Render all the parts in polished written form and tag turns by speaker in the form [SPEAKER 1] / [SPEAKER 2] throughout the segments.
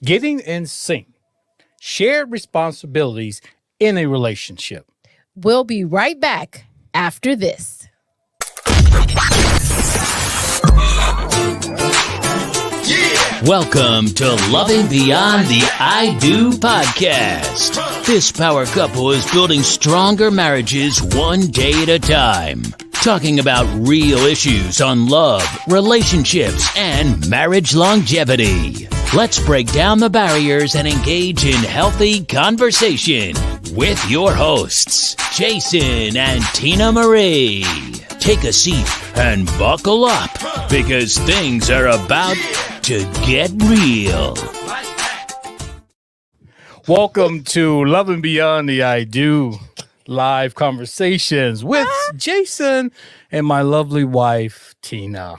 [SPEAKER 1] Getting in sync. Shared responsibilities in a relationship.
[SPEAKER 2] We'll be right back after this.
[SPEAKER 3] Welcome to Loving Beyond the I Do podcast. This power couple is building stronger marriages one day at a time. Talking about real issues on love, relationships, and marriage longevity. Let's break down the barriers and engage in healthy conversation with your hosts, Jason and Tina Marie. Take a seat and buckle up because things are about to get real.
[SPEAKER 1] Welcome to Loving Beyond the I Do live conversations with Jason and my lovely wife, Tina.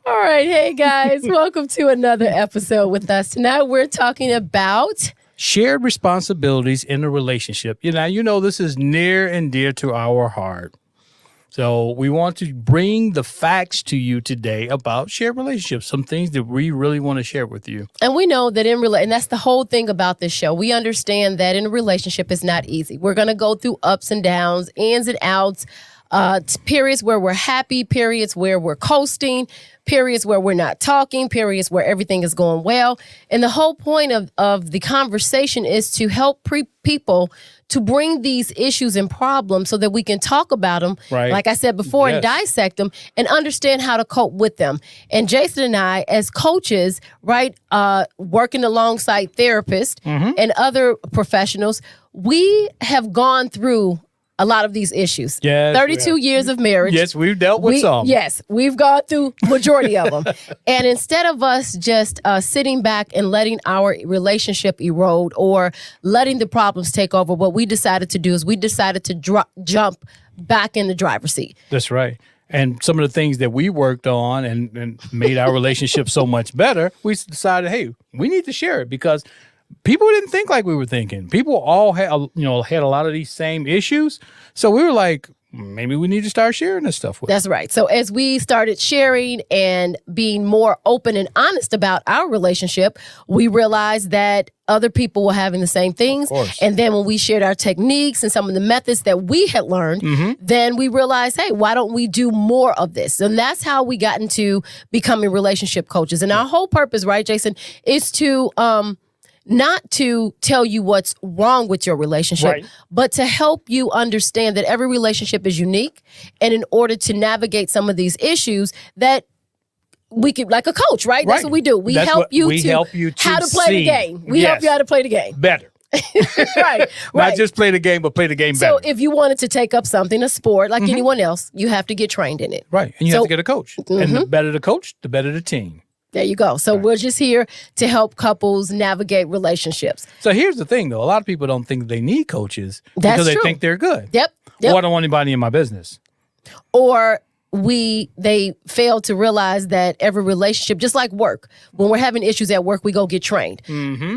[SPEAKER 2] All right. Hey, guys. Welcome to another episode with us. Tonight, we're talking about
[SPEAKER 1] shared responsibilities in a relationship. You know, this is near and dear to our heart. So we want to bring the facts to you today about shared relationships, some things that we really want to share with you.
[SPEAKER 2] And we know that and that's the whole thing about this show. We understand that in a relationship, it's not easy. We're going to go through ups and downs, ins and outs, periods where we're happy, periods where we're coasting, periods where we're not talking, periods where everything is going well. And the whole point of the conversation is to help people to bring these issues and problems so that we can talk about them,
[SPEAKER 1] right,
[SPEAKER 2] like I said before, and dissect them and understand how to cope with them. And Jason and I, as coaches, right, working alongside therapists and other professionals, we have gone through a lot of these issues.
[SPEAKER 1] Yes,
[SPEAKER 2] 32 years of marriage.
[SPEAKER 1] Yes, we've dealt with some.
[SPEAKER 2] Yes, we've gone through majority of them. And instead of us just sitting back and letting our relationship erode or letting the problems take over, what we decided to do is we decided to jump back in the driver's seat.
[SPEAKER 1] That's right. And some of the things that we worked on and made our relationship so much better, we decided, hey, we need to share it because people didn't think like we were thinking. People all had a lot of these same issues. So we were like, maybe we need to start sharing this stuff with.
[SPEAKER 2] That's right. So as we started sharing and being more open and honest about our relationship, we realized that other people were having the same things. And then when we shared our techniques and some of the methods that we had learned, then we realized, hey, why don't we do more of this? And that's how we got into becoming relationship coaches. And our whole purpose, right, Jason, is to not to tell you what's wrong with your relationship, but to help you understand that every relationship is unique. And in order to navigate some of these issues that we could, like a coach, right? That's what we do. We help you to how to play the game. We help you how to play the game.
[SPEAKER 1] Better.
[SPEAKER 2] right.
[SPEAKER 1] Not just play the game, but play the game better.
[SPEAKER 2] So if you wanted to take up something, a sport, like anyone else, you have to get trained in it.
[SPEAKER 1] Right. And you have to get a coach. And the better the coach, the better the team.
[SPEAKER 2] There you go. So we're just here to help couples navigate relationships.
[SPEAKER 1] So here's the thing, though. A lot of people don't think they need coaches because they think they're good.
[SPEAKER 2] Yep.
[SPEAKER 1] Or I don't want anybody in my business.
[SPEAKER 2] Or they fail to realize that every relationship, just like work, when we're having issues at work, we go get trained.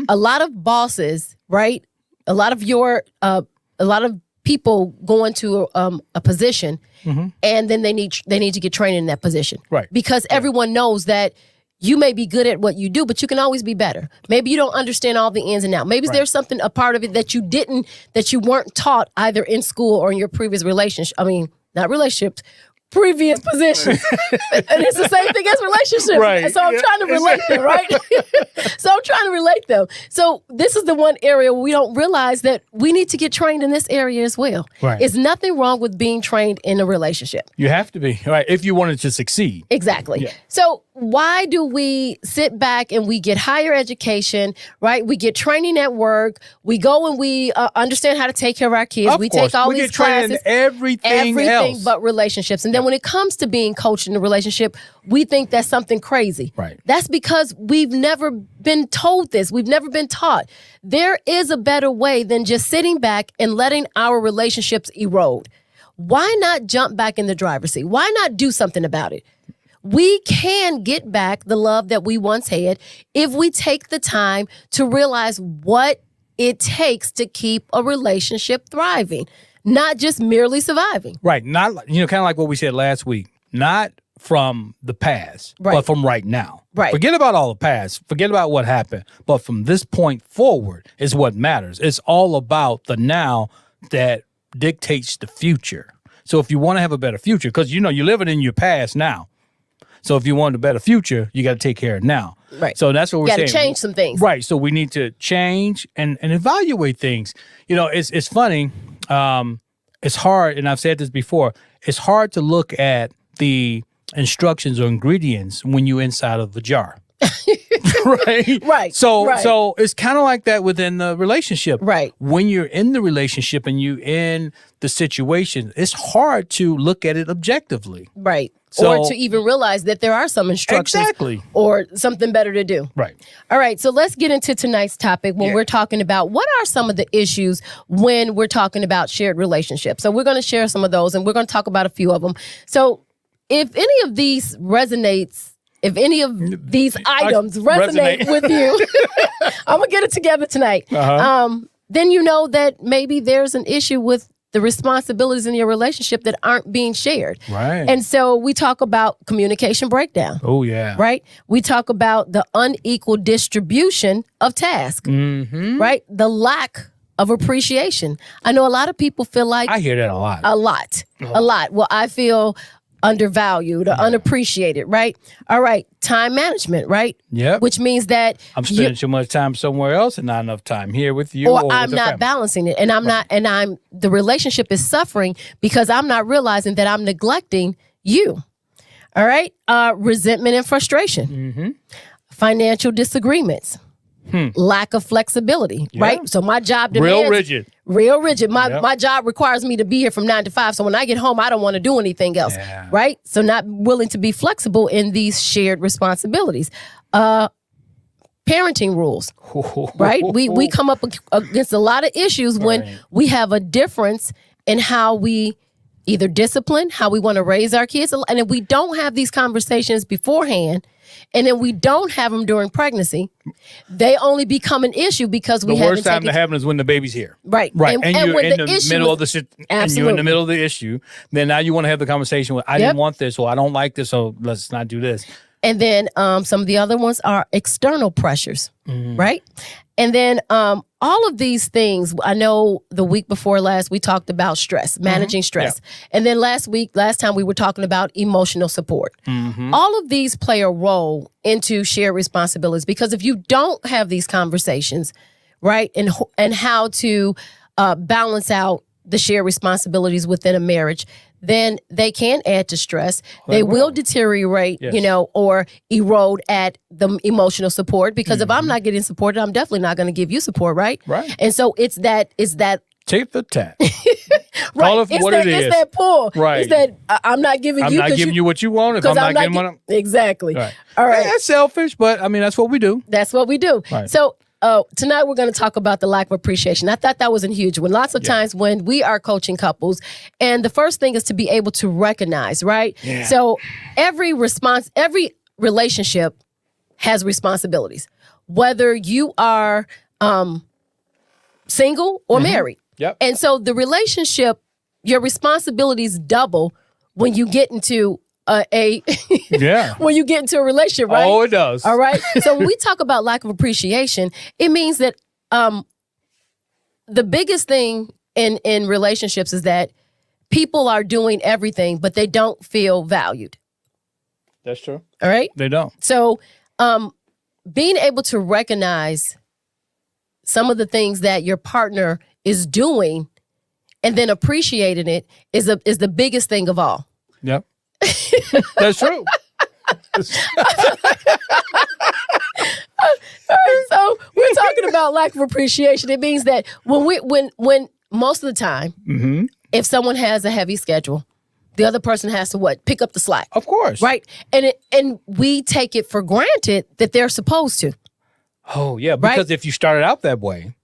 [SPEAKER 2] A lot of bosses, right? A lot of people go into a position and then they need to get trained in that position. Right. Because everyone knows that you may be good at what you do, but you can always be better. Maybe you don't understand all the ins and outs. Maybe there's something, a part of it that you weren't taught either in school or in your previous relationship. I mean, not relationships, previous positions. And it's the same thing as relationships.
[SPEAKER 1] Right.
[SPEAKER 2] And so I'm trying to relate them, right? So I'm trying to relate them. So this is the one area where we don't realize that we need to get trained in this area as well.
[SPEAKER 1] Right.
[SPEAKER 2] It's nothing wrong with being trained in a relationship.
[SPEAKER 1] You have to be, right, if you wanted to succeed.
[SPEAKER 2] Exactly.
[SPEAKER 1] Yeah.
[SPEAKER 2] So why do we sit back and we get higher education, right? We get training at work. We go and we understand how to take care of our kids. We take all these classes.
[SPEAKER 1] We get trained in everything else.
[SPEAKER 2] But relationships. And then when it comes to being coached in a relationship, we think that's something crazy.
[SPEAKER 1] Right.
[SPEAKER 2] That's because we've never been told this. We've never been taught. There is a better way than just sitting back and letting our relationships erode. Why not jump back in the driver's seat? Why not do something about it? We can get back the love that we once had if we take the time to realize what it takes to keep a relationship thriving, not just merely surviving.
[SPEAKER 1] Right. Not, kind of like what we said last week. Not from the past,
[SPEAKER 2] Right.
[SPEAKER 1] but from right now.
[SPEAKER 2] Right.
[SPEAKER 1] Forget about all the past. Forget about what happened. But from this point forward is what matters. It's all about the now that dictates the future. So if you want to have a better future, because you're living in your past now. So if you want a better future, you got to take care of now.
[SPEAKER 2] Right.
[SPEAKER 1] So that's what we're saying.
[SPEAKER 2] You got to change some things.
[SPEAKER 1] Right. So we need to change and evaluate things. It's funny. It's hard, and I've said this before, it's hard to look at the instructions or ingredients when you're inside of a jar. Right?
[SPEAKER 2] Right.
[SPEAKER 1] So it's kind of like that within the relationship.
[SPEAKER 2] Right.
[SPEAKER 1] When you're in the relationship and you're in the situation, it's hard to look at it objectively.
[SPEAKER 2] Right.
[SPEAKER 1] So-
[SPEAKER 2] or to even realize that there are some instructions.
[SPEAKER 1] Exactly.
[SPEAKER 2] Or something better to do.
[SPEAKER 1] Right.
[SPEAKER 2] All right, so let's get into tonight's topic when we're talking about what are some of the issues when we're talking about shared relationships. So we're going to share some of those, and we're going to talk about a few of them. So if any of these resonates, if any of these items resonate with you, I'm going to get it together tonight. Then you know that maybe there's an issue with the responsibilities in your relationship that aren't being shared.
[SPEAKER 1] Right.
[SPEAKER 2] And so we talk about communication breakdown.
[SPEAKER 1] Oh, yeah.
[SPEAKER 2] Right? We talk about the unequal distribution of tasks, right? The lack of appreciation. I know a lot of people feel like
[SPEAKER 1] I hear that a lot.
[SPEAKER 2] a lot. Well, I feel undervalued or unappreciated, right? All right, time management, right?
[SPEAKER 1] Yep.
[SPEAKER 2] Which means that
[SPEAKER 1] I'm spending too much time somewhere else and not enough time here with you.
[SPEAKER 2] or
[SPEAKER 1] with
[SPEAKER 2] I'm
[SPEAKER 1] the
[SPEAKER 2] not
[SPEAKER 1] family.
[SPEAKER 2] balancing it, and the relationship is suffering because I'm not realizing that I'm neglecting you. All right, resentment and frustration, financial disagreements, lack of flexibility, right? So my job demands real rigid. My job requires me to be here from 9 to 5. So when I get home, I don't want to do anything else, right? So not willing to be flexible in these shared responsibilities. Parenting rules, right? We come up against a lot of issues when we have a difference in how we either discipline, how we want to raise our kids. And if we don't have these conversations beforehand, and then we don't have them during pregnancy, they only become an issue because we
[SPEAKER 1] the
[SPEAKER 2] haven't
[SPEAKER 1] worst time to happen is when the baby's here.
[SPEAKER 2] Right.
[SPEAKER 1] Right. And you're
[SPEAKER 2] when
[SPEAKER 1] in
[SPEAKER 2] the
[SPEAKER 1] the
[SPEAKER 2] issue
[SPEAKER 1] middle
[SPEAKER 2] is-
[SPEAKER 1] of the shit. And
[SPEAKER 2] Absolutely.
[SPEAKER 1] you're in the middle of the issue. Then now you want to have the conversation with, I didn't want this, or I don't like this, so let's not do this.
[SPEAKER 2] And then some of the other ones are external pressures, right? And then all of these things, I know the week before last, we talked about stress, managing stress. And then last time we were talking about emotional support. All of these play a role into shared responsibilities because if you don't have these conversations, right, and how to balance out the shared responsibilities within a marriage, then they can add to stress. They will deteriorate, or erode at the emotional support because if I'm not getting supported, I'm definitely not going to give you support, right?
[SPEAKER 1] Right.
[SPEAKER 2] And so it's that
[SPEAKER 1] Take the tat.
[SPEAKER 2] right.
[SPEAKER 1] Call it for what it is.
[SPEAKER 2] It's that pull.
[SPEAKER 1] Right.
[SPEAKER 2] It's that I'm not giving
[SPEAKER 1] I'm
[SPEAKER 2] you.
[SPEAKER 1] not giving you what you want if I'm not getting what I'm...
[SPEAKER 2] Exactly.
[SPEAKER 1] Right.
[SPEAKER 2] All right.
[SPEAKER 1] That's selfish, but I mean, that's what we do.
[SPEAKER 2] That's what we do.
[SPEAKER 1] Right.
[SPEAKER 2] So tonight we're going to talk about the lack of appreciation. I thought that was a huge one. Lots of times when we are coaching couples, and the first thing is to be able to recognize, right?
[SPEAKER 1] Yeah.
[SPEAKER 2] So every relationship has responsibilities, whether you are single or married.
[SPEAKER 1] Yep.
[SPEAKER 2] And so the relationship, your responsibilities double when you get into when you get into a relationship, right?
[SPEAKER 1] Oh, it does.
[SPEAKER 2] All right. So when we talk about lack of appreciation, it means that the biggest thing in relationships is that people are doing everything, but they don't feel valued.
[SPEAKER 1] That's true.
[SPEAKER 2] All right.
[SPEAKER 1] They don't.
[SPEAKER 2] So being able to recognize some of the things that your partner is doing and then appreciating it is the biggest thing of all.
[SPEAKER 1] Yep. That's true.
[SPEAKER 2] So we're talking about lack of appreciation. It means that when most of the time, if someone has a heavy schedule, the other person has to pick up the slack.
[SPEAKER 1] Of course.
[SPEAKER 2] Right. And we take it for granted that they're supposed to.
[SPEAKER 1] Oh, yeah. Because if you started out that way,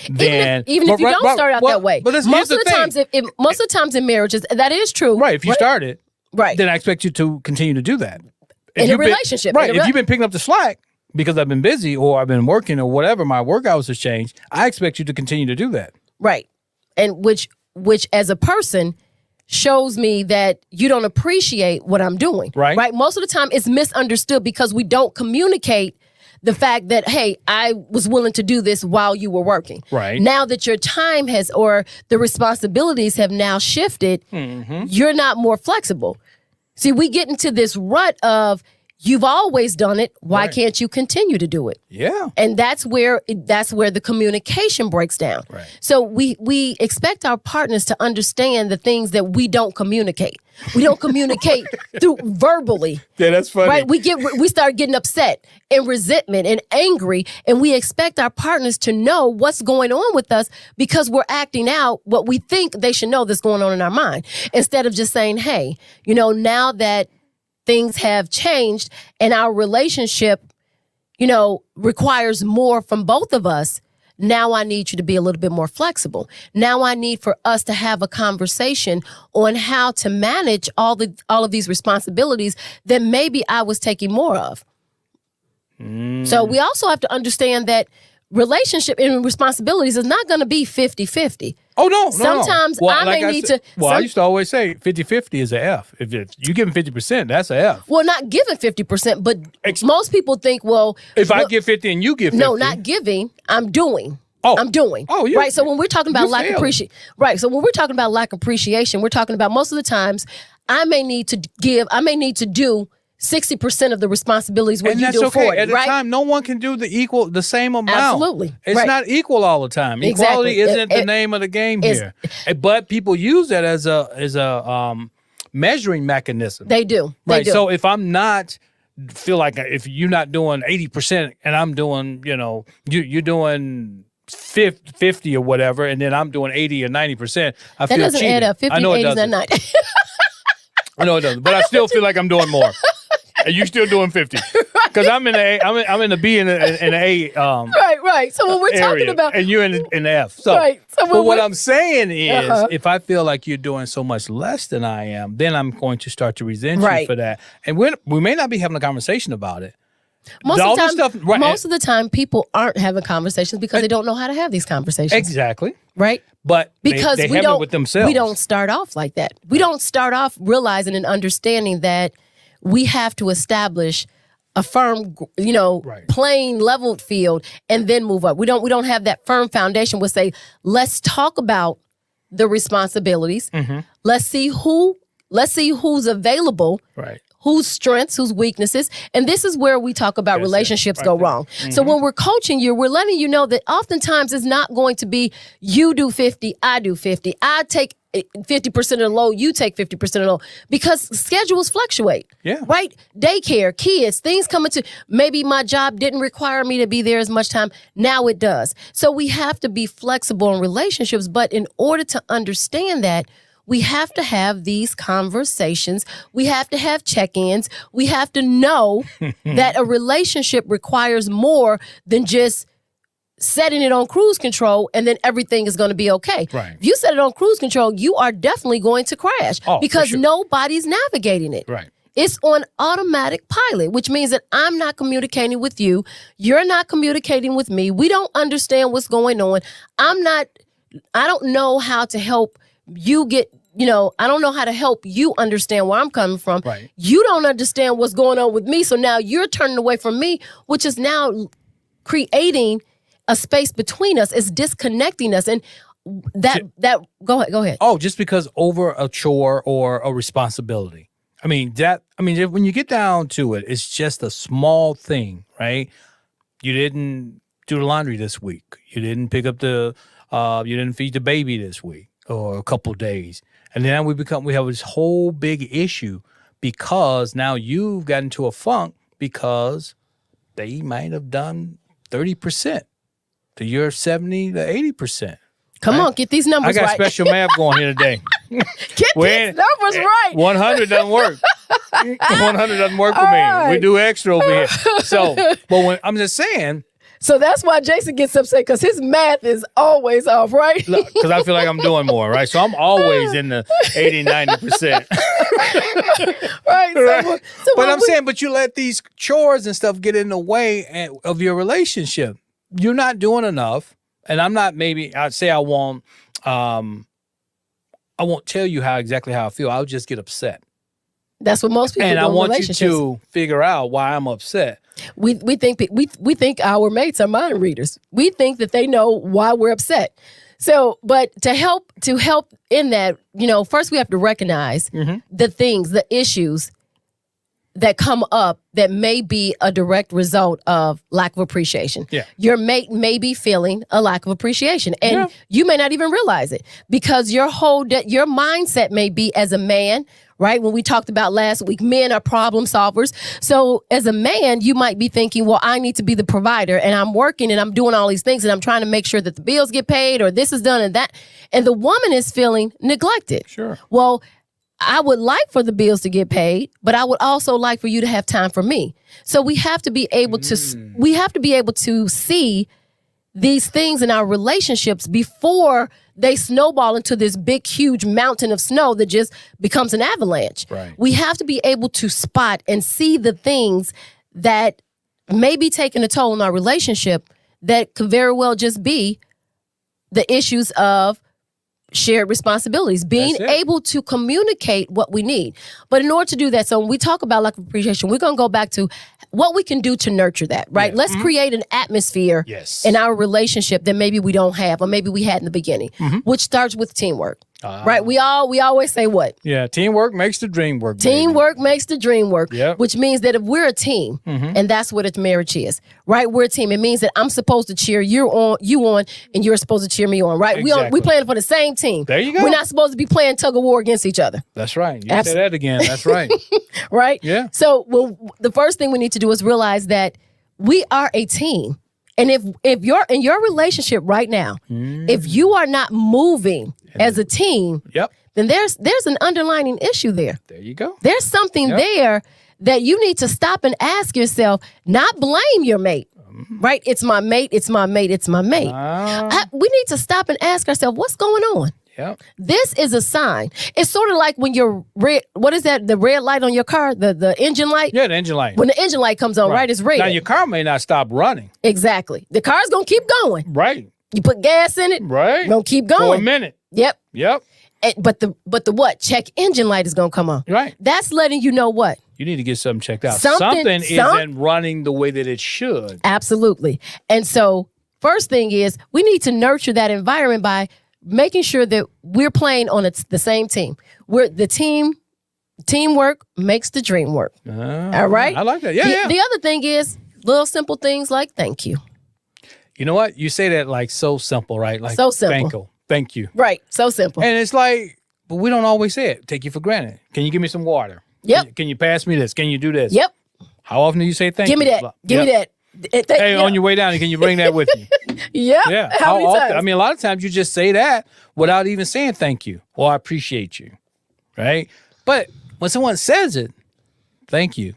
[SPEAKER 1] then
[SPEAKER 2] even if you don't start out that way,
[SPEAKER 1] but
[SPEAKER 2] most of the times, most of the times in marriages, that is true.
[SPEAKER 1] Right. If you started,
[SPEAKER 2] right,
[SPEAKER 1] then I expect you to continue to do that.
[SPEAKER 2] In a relationship.
[SPEAKER 1] Right. If you've been picking up the slack because I've been busy or I've been working or whatever, my work hours has changed, I expect you to continue to do that.
[SPEAKER 2] Right. And which as a person, shows me that you don't appreciate what I'm doing.
[SPEAKER 1] Right.
[SPEAKER 2] Most of the time it's misunderstood because we don't communicate the fact that, hey, I was willing to do this while you were working.
[SPEAKER 1] Right.
[SPEAKER 2] Now that your time has, or the responsibilities have now shifted, you're not more flexible. See, we get into this rut of, you've always done it. Why can't you continue to do it?
[SPEAKER 1] Yeah.
[SPEAKER 2] And that's where the communication breaks down.
[SPEAKER 1] Right.
[SPEAKER 2] So we expect our partners to understand the things that we don't communicate. We don't communicate through verbally.
[SPEAKER 1] Yeah, that's funny.
[SPEAKER 2] Right? We start getting upset and resentment and angry, and we expect our partners to know what's going on with us because we're acting out what we think they should know that's going on in our mind. Instead of just saying, hey, now that things have changed and our relationship, requires more from both of us. Now I need you to be a little bit more flexible. Now I need for us to have a conversation on how to manage all of these responsibilities that maybe I was taking more of. So we also have to understand that relationship and responsibilities is not going to be 50-50.
[SPEAKER 1] Oh, no.
[SPEAKER 2] Sometimes
[SPEAKER 1] Well,
[SPEAKER 2] I may need to...
[SPEAKER 1] I used to always say 50-50 is a F. If you give them 50%, that's a F.
[SPEAKER 2] Well, not giving 50%, but most people think,
[SPEAKER 1] if I give 50 and you give 50.
[SPEAKER 2] No, not giving. I'm doing.
[SPEAKER 1] Oh.
[SPEAKER 2] I'm doing.
[SPEAKER 1] Oh,
[SPEAKER 2] right. So when we're talking about lack of appreciation, right. So when we're talking about lack of appreciation, we're talking about most of the times I may need to do 60% of the responsibilities when you do 40,
[SPEAKER 1] At the time, no one can do the same amount.
[SPEAKER 2] Absolutely.
[SPEAKER 1] It's not equal all the time.
[SPEAKER 2] Exactly.
[SPEAKER 1] Equality isn't the name of the game here. But people use that as a measuring mechanism.
[SPEAKER 2] They do.
[SPEAKER 1] Right.
[SPEAKER 2] They do.
[SPEAKER 1] So if I'm not feel like if you're not doing 80% and I'm doing, you're doing 50 or whatever, and then I'm doing 80 or 90%, I feel
[SPEAKER 2] that doesn't
[SPEAKER 1] cheated.
[SPEAKER 2] add up. 50,
[SPEAKER 1] I know it
[SPEAKER 2] 80 is
[SPEAKER 1] doesn't.
[SPEAKER 2] not 90.
[SPEAKER 1] I know it doesn't, but I still feel like I'm doing more. And you still doing 50 because I'm in the A, I'm in the B and the A.
[SPEAKER 2] Right. So when we're talking about,
[SPEAKER 1] and you're in the F. So,
[SPEAKER 2] right. So
[SPEAKER 1] but what I'm saying is, if I feel like you're doing so much less than I am, then I'm going to start to resent you for that, and we may not be having a conversation about it.
[SPEAKER 2] Most of the time, people aren't having conversations because they don't know how to have these conversations.
[SPEAKER 1] Exactly.
[SPEAKER 2] Right.
[SPEAKER 1] But
[SPEAKER 2] because
[SPEAKER 1] they have it with themselves.
[SPEAKER 2] We don't start off like that. We don't start off realizing and understanding that we have to establish a firm, plain leveled field and then move up. We don't have that firm foundation. We'll say, let's talk about the responsibilities. Mm-hmm. Let's see who's available.
[SPEAKER 1] Right.
[SPEAKER 2] Whose strengths, whose weaknesses. And this is where we talk about relationships go wrong. Mm-hmm. So when we're coaching you, we're letting you know that oftentimes it's not going to be you do 50, I do 50. I take 50% of the load, you take 50% of the load, because schedules fluctuate.
[SPEAKER 1] Yeah.
[SPEAKER 2] Right? Daycare, kids, things come into, maybe my job didn't require me to be there as much time. Now it does. So we have to be flexible in relationships. But in order to understand that, we have to have these conversations. We have to have check-ins. We have to know that a relationship requires more than just setting it on cruise control and then everything is going to be okay.
[SPEAKER 1] Right.
[SPEAKER 2] If you set it on cruise control, you are definitely going to crash because nobody's navigating it.
[SPEAKER 1] Right.
[SPEAKER 2] It's on automatic pilot, which means that I'm not communicating with you. You're not communicating with me. We don't understand what's going on. I don't know how to help you get, I don't know how to help you understand where I'm coming from.
[SPEAKER 1] Right.
[SPEAKER 2] You don't understand what's going on with me. So now you're turning away from me, which is now creating a space between us. It's disconnecting us. And go ahead.
[SPEAKER 1] Oh, just because over a chore or a responsibility. When you get down to it, it's just a small thing, right? You didn't do the laundry this week. You didn't pick up you didn't feed the baby this week or a couple of days. And then we have this whole big issue because now you've gotten to a funk because they might have done 30% to your 70 to 80%.
[SPEAKER 2] Come on, get these numbers right.
[SPEAKER 1] I got special math going here today.
[SPEAKER 2] Get these numbers right.
[SPEAKER 1] 100 doesn't work. 100 doesn't work for me.
[SPEAKER 2] Right.
[SPEAKER 1] We do extra over here. So, but I'm just saying.
[SPEAKER 2] So that's why Jason gets upset because his math is always off, right?
[SPEAKER 1] Because I feel like I'm doing more, right? So I'm always in the 80, 90%.
[SPEAKER 2] Right.
[SPEAKER 1] But I'm saying, but you let these chores and stuff get in the way of your relationship. You're not doing enough. And I'm not I'd say I want I won't tell you exactly how I feel. I'll just get upset.
[SPEAKER 2] That's what most people
[SPEAKER 1] And
[SPEAKER 2] do
[SPEAKER 1] I
[SPEAKER 2] in
[SPEAKER 1] want you
[SPEAKER 2] relationships.
[SPEAKER 1] to figure out why I'm upset.
[SPEAKER 2] We think our mates are mind readers. We think that they know why we're upset. So, but to help in that, first we have to recognize the things, the issues that come up that may be a direct result of lack of appreciation.
[SPEAKER 1] Yeah.
[SPEAKER 2] Your mate may be feeling a lack of appreciation, and you may not even realize it because your mindset may be as a man. Right? When we talked about last week, men are problem solvers. So as a man, you might be thinking, well, I need to be the provider and I'm working and I'm doing all these things and I'm trying to make sure that the bills get paid or this is done and that. And the woman is feeling neglected.
[SPEAKER 1] Sure.
[SPEAKER 2] Well, I would like for the bills to get paid, but I would also like for you to have time for me. So we have to be able to see these things in our relationships before they snowball into this big, huge mountain of snow that just becomes an avalanche.
[SPEAKER 1] Right.
[SPEAKER 2] We have to be able to spot and see the things that may be taking a toll on our relationship that could very well just be the issues of shared responsibilities, being able to communicate what we need. But in order to do that, so when we talk about lack of appreciation, we're going to go back to what we can do to nurture that, right?
[SPEAKER 1] Yeah.
[SPEAKER 2] Let's create an atmosphere in our relationship that maybe we don't have or maybe we had in the beginning, which starts with teamwork. Right? We always say what?
[SPEAKER 1] Yeah, teamwork makes the dream work.
[SPEAKER 2] Teamwork makes the dream work,
[SPEAKER 1] Yep.
[SPEAKER 2] which means that if we're a team, and that's what a marriage is, right? We're a team. It means that I'm supposed to cheer you on, and you're supposed to cheer me on, right?
[SPEAKER 1] Exactly.
[SPEAKER 2] We playing for the same team.
[SPEAKER 1] There you go.
[SPEAKER 2] We're not supposed to be playing tug of war against each other.
[SPEAKER 1] That's right. You say that again. That's right.
[SPEAKER 2] Right?
[SPEAKER 1] Yeah.
[SPEAKER 2] So the first thing we need to do is realize that we are a team. And if you're in your relationship right now, if you are not moving as a team, then there's an underlying issue there.
[SPEAKER 1] There you go.
[SPEAKER 2] There's something there that you need to stop and ask yourself, not blame your mate. Right? It's my mate, it's my mate, it's my mate. We need to stop and ask ourselves, what's going on?
[SPEAKER 1] Yep.
[SPEAKER 2] This is a sign. It's sort of like when you're what is that? The red light on your car, the engine light?
[SPEAKER 1] Yeah, the engine light.
[SPEAKER 2] When the engine light comes on, right, it's red.
[SPEAKER 1] Now, your car may not stop running.
[SPEAKER 2] Exactly. The car's going to keep going.
[SPEAKER 1] Right.
[SPEAKER 2] You put gas in it.
[SPEAKER 1] Right.
[SPEAKER 2] Going to keep going.
[SPEAKER 1] For a minute.
[SPEAKER 2] Yep.
[SPEAKER 1] Yep.
[SPEAKER 2] But the what? Check engine light is going to come on.
[SPEAKER 1] Right.
[SPEAKER 2] That's letting you know what?
[SPEAKER 1] You need to get something checked out.
[SPEAKER 2] Something
[SPEAKER 1] isn't running the way that it should.
[SPEAKER 2] Absolutely. And so first thing is we need to nurture that environment by making sure that we're playing on the same team. We're the team. Teamwork makes the dream work. All right?
[SPEAKER 1] I like that. Yeah,
[SPEAKER 2] The other thing is little simple things like thank you.
[SPEAKER 1] You know what? You say that like so simple, right? Like
[SPEAKER 2] so simple.
[SPEAKER 1] Thank you.
[SPEAKER 2] Right. So simple.
[SPEAKER 1] And it's like, but we don't always say it. Take you for granted. Can you give me some water?
[SPEAKER 2] Yep.
[SPEAKER 1] Can you pass me this? Can you do this?
[SPEAKER 2] Yep.
[SPEAKER 1] How often do you say thank you?
[SPEAKER 2] Give me that. Give me that.
[SPEAKER 1] Hey, on your way down, can you bring that with you?
[SPEAKER 2] Yeah.
[SPEAKER 1] How
[SPEAKER 2] many
[SPEAKER 1] often?
[SPEAKER 2] times?
[SPEAKER 1] I mean, a lot of times you just say that without even saying thank you or I appreciate you, right? But when someone says it, thank you,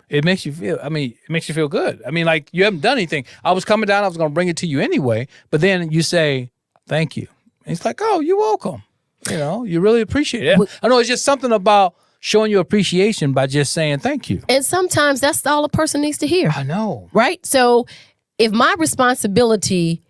[SPEAKER 1] it makes you feel good. I mean, like you haven't done anything. I was coming down, I was going to bring it to you anyway, but then you say thank you. And it's like, oh, you're welcome. You really appreciate it. I know it's just something about showing your appreciation by just saying thank you.
[SPEAKER 2] And sometimes that's all a person needs to hear.
[SPEAKER 1] I know.
[SPEAKER 2] Right? So if my responsibility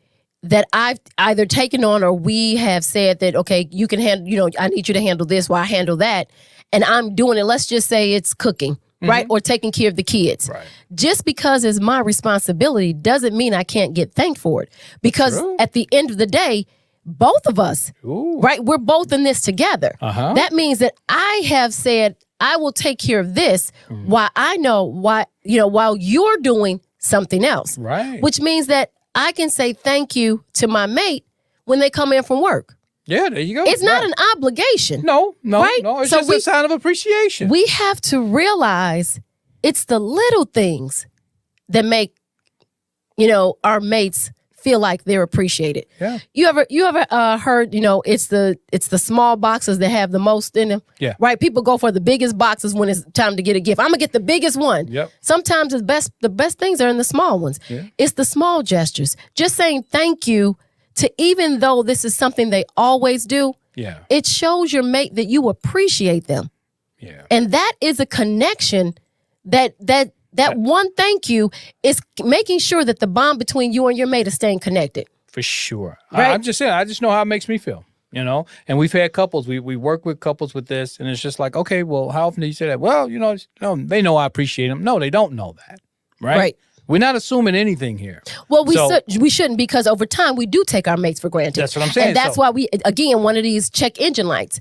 [SPEAKER 2] that I've either taken on or we have said that, okay, you can handle, I need you to handle this while I handle that, and I'm doing it, let's just say it's cooking, right? Or taking care of the kids.
[SPEAKER 1] Right.
[SPEAKER 2] Just because it's my responsibility doesn't mean I can't get thanked for it. Because at the end of the day, both of us, right? We're both in this together. That means that I have said, I will take care of this while while you're doing something else.
[SPEAKER 1] Right.
[SPEAKER 2] Which means that I can say thank you to my mate when they come in from work.
[SPEAKER 1] Yeah, there you go.
[SPEAKER 2] It's not an obligation.
[SPEAKER 1] No.
[SPEAKER 2] Right?
[SPEAKER 1] No. It's
[SPEAKER 2] So
[SPEAKER 1] just a sign of appreciation.
[SPEAKER 2] We have to realize it's the little things that make, our mates feel like they're appreciated.
[SPEAKER 1] Yeah.
[SPEAKER 2] You ever heard, it's the small boxes that have the most in them.
[SPEAKER 1] Yeah.
[SPEAKER 2] Right? People go for the biggest boxes when it's time to get a gift. I'm gonna get the biggest one.
[SPEAKER 1] Yep.
[SPEAKER 2] Sometimes the best things are in the small ones.
[SPEAKER 1] Yeah.
[SPEAKER 2] It's the small gestures. Just saying thank you to, even though this is something they always do, it shows your mate that you appreciate them.
[SPEAKER 1] Yeah.
[SPEAKER 2] And that is a connection that one thank you is making sure that the bond between you and your mate is staying connected.
[SPEAKER 1] For sure.
[SPEAKER 2] Right?
[SPEAKER 1] I'm just saying, I just know how it makes me feel. you know, and we've had couples, we work with couples with this, and it's just like, okay, well, how often do you say that? Well, you know, no, they know I appreciate them. No, they don't know that. Right. We're not assuming anything here.
[SPEAKER 2] Well, we shouldn't, because over time we do take our mates for granted.
[SPEAKER 1] That's what I'm saying.
[SPEAKER 2] And that's why we, again, one of these check engine lights.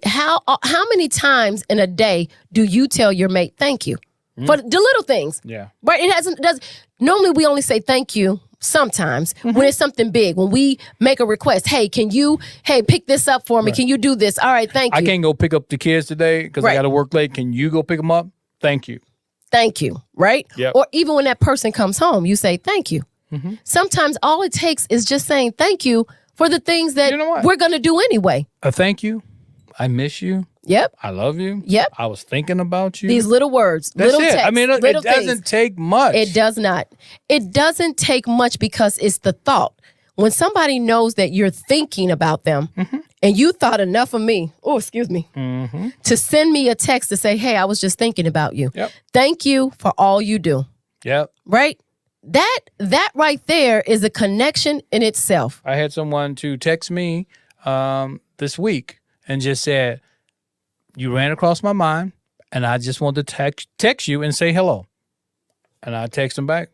[SPEAKER 2] How many times in a day do you tell your mate thank you for the little things?
[SPEAKER 1] Yeah.
[SPEAKER 2] Right. Normally we only say thank you sometimes when it's something big. When we make a request, hey, pick this up for me. Can you do this? All right, thank you.
[SPEAKER 1] I can't go pick up the kids today because I got to work late. Can you go pick them up? Thank you.
[SPEAKER 2] Thank you, right?
[SPEAKER 1] Yep.
[SPEAKER 2] Or even when that person comes home, you say thank you. Sometimes all it takes is just saying thank you for the things that we're going to do anyway.
[SPEAKER 1] A thank you. I miss you.
[SPEAKER 2] Yep.
[SPEAKER 1] I love you.
[SPEAKER 2] Yep.
[SPEAKER 1] I was thinking about you.
[SPEAKER 2] These little words,
[SPEAKER 1] That's
[SPEAKER 2] little
[SPEAKER 1] it.
[SPEAKER 2] texts,
[SPEAKER 1] I mean, it doesn't take much.
[SPEAKER 2] It does not. It doesn't take much because it's the thought. When somebody knows that you're thinking about them and you thought enough of me, to send me a text to say, hey, I was just thinking about you.
[SPEAKER 1] Yep.
[SPEAKER 2] Thank you for all you do.
[SPEAKER 1] Yep.
[SPEAKER 2] Right? That right there is a connection in itself.
[SPEAKER 1] I had someone to text me this week and just said, you ran across my mind and I just wanted to text you and say hello. And I text him back.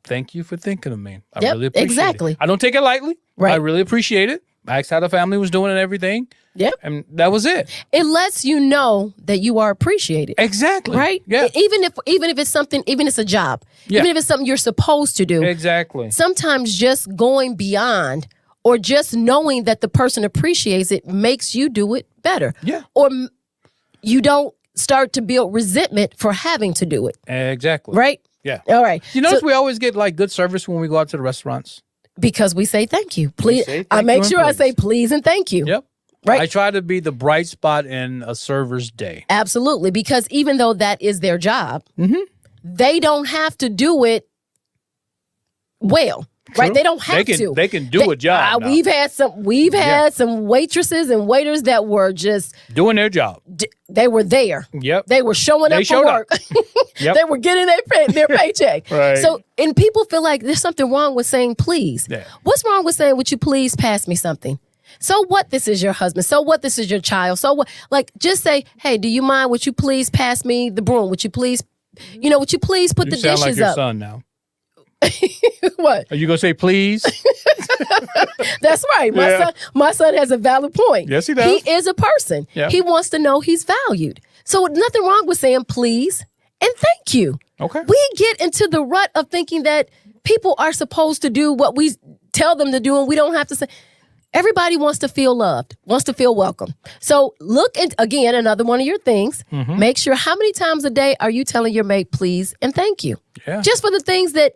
[SPEAKER 1] Thank you for thinking of me. I really appreciate it. I don't take it lightly. Right. I really appreciate it. I asked how the family was doing and everything. Yep. And that was it.
[SPEAKER 2] It lets you know that you are appreciated.
[SPEAKER 1] Exactly.
[SPEAKER 2] Right?
[SPEAKER 1] Yeah.
[SPEAKER 2] Even if it's something, even if it's a job, even if it's something you're supposed to do.
[SPEAKER 1] Exactly.
[SPEAKER 2] Sometimes just going beyond or just knowing that the person appreciates it makes you do it better.
[SPEAKER 1] Yeah.
[SPEAKER 2] Or you don't start to build resentment for having to do it.
[SPEAKER 1] Exactly.
[SPEAKER 2] Right?
[SPEAKER 1] Yeah.
[SPEAKER 2] All right.
[SPEAKER 1] You notice we always get like good service when we go out to the restaurants?
[SPEAKER 2] Because we say thank you. Please. I make sure I say please and thank you.
[SPEAKER 1] Yep.
[SPEAKER 2] Right.
[SPEAKER 1] I try to be the bright spot in a server's day.
[SPEAKER 2] Absolutely. Because even though that is their job, they don't have to do it well. True. Right? They don't have to.
[SPEAKER 1] They can do a job.
[SPEAKER 2] We've had some waitresses and waiters that were just
[SPEAKER 1] doing their job.
[SPEAKER 2] They were there.
[SPEAKER 1] Yep.
[SPEAKER 2] They were showing up for work.
[SPEAKER 1] Yep.
[SPEAKER 2] They were getting their paycheck.
[SPEAKER 1] Right.
[SPEAKER 2] So, and people feel like there's something wrong with saying please. Yeah. What's wrong with saying, would you please pass me something? So what, this is your husband? So what, this is your child? So what? Like, just say, hey, do you mind? Would you please pass me the broom? Would you please, would you please put the dishes up?
[SPEAKER 1] You sound like your son now.
[SPEAKER 2] What?
[SPEAKER 1] Are you gonna say please?
[SPEAKER 2] That's right. My son has a valid point.
[SPEAKER 1] Yes, he does.
[SPEAKER 2] He is a person. Yeah. He wants to know he's valued. So nothing wrong with saying please and thank you.
[SPEAKER 1] Okay.
[SPEAKER 2] We get into the rut of thinking that people are supposed to do what we tell them to do, and we don't have to say. Everybody wants to feel loved, wants to feel welcome. So look at, again, another one of your things. Make sure, how many times a day are you telling your mate please and thank you?
[SPEAKER 1] Yeah.
[SPEAKER 2] Just for the things that,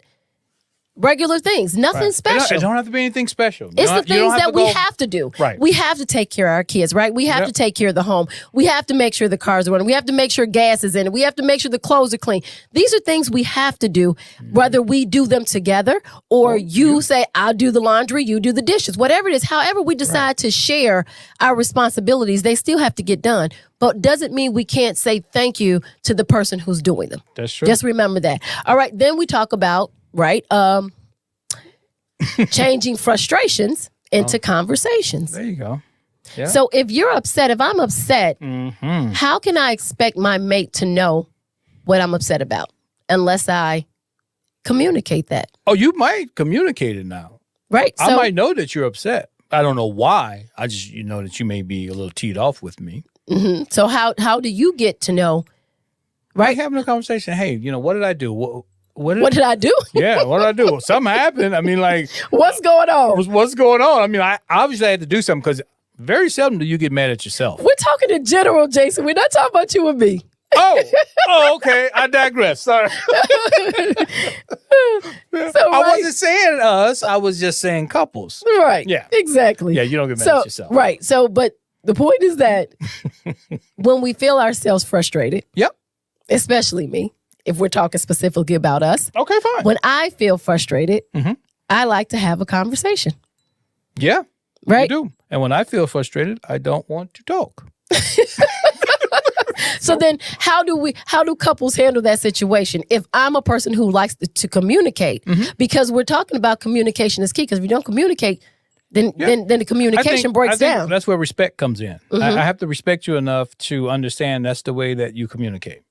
[SPEAKER 2] regular things, nothing special.
[SPEAKER 1] It don't have to be anything special.
[SPEAKER 2] It's the things that we have to do.
[SPEAKER 1] Right.
[SPEAKER 2] We have to take care of our kids, right? We have to take care of the home. We have to make sure the cars are running. We have to make sure gas is in it. We have to make sure the clothes are clean. These are things we have to do, whether we do them together or you say, I'll do the laundry, you do the dishes, whatever it is. However we decide to share our responsibilities, they still have to get done. But doesn't mean we can't say thank you to the person who's doing them.
[SPEAKER 1] That's true.
[SPEAKER 2] Just remember that. All right. Then we talk about, changing frustrations into conversations.
[SPEAKER 1] There you go. Yeah.
[SPEAKER 2] So if I'm upset, how can I expect my mate to know what I'm upset about unless I communicate that?
[SPEAKER 1] Oh, you might communicate it now.
[SPEAKER 2] Right.
[SPEAKER 1] I might know that you're upset. I don't know why. I just, know that you may be a little teed off with me.
[SPEAKER 2] So how do you get to know?
[SPEAKER 1] Right. Having a conversation. Hey, what did I do? What
[SPEAKER 2] did I do?
[SPEAKER 1] Yeah, what did I do? Something happened. I mean, like...
[SPEAKER 2] What's going on?
[SPEAKER 1] What's going on? I mean, I obviously had to do something because very seldom do you get mad at yourself.
[SPEAKER 2] We're talking in general, Jason. We're not talking about you and me.
[SPEAKER 1] Oh, okay. I digress. Sorry. I wasn't saying us. I was just saying couples.
[SPEAKER 2] Right.
[SPEAKER 1] Yeah.
[SPEAKER 2] Exactly.
[SPEAKER 1] Yeah, you don't get mad at yourself.
[SPEAKER 2] Right. So, but the point is that when we feel ourselves frustrated...
[SPEAKER 1] Yep.
[SPEAKER 2] Especially me. If we're talking specifically about us.
[SPEAKER 1] Okay, fine.
[SPEAKER 2] When I feel frustrated, I like to have a conversation.
[SPEAKER 1] Yeah.
[SPEAKER 2] Right?
[SPEAKER 1] You do. And when I feel frustrated, I don't want to talk.
[SPEAKER 2] So then how do couples handle that situation? If I'm a person who likes to communicate, because we're talking about communication is key, because if you don't communicate, then the communication breaks down.
[SPEAKER 1] That's where respect comes in. I have to respect you enough to understand that's the way that you communicate.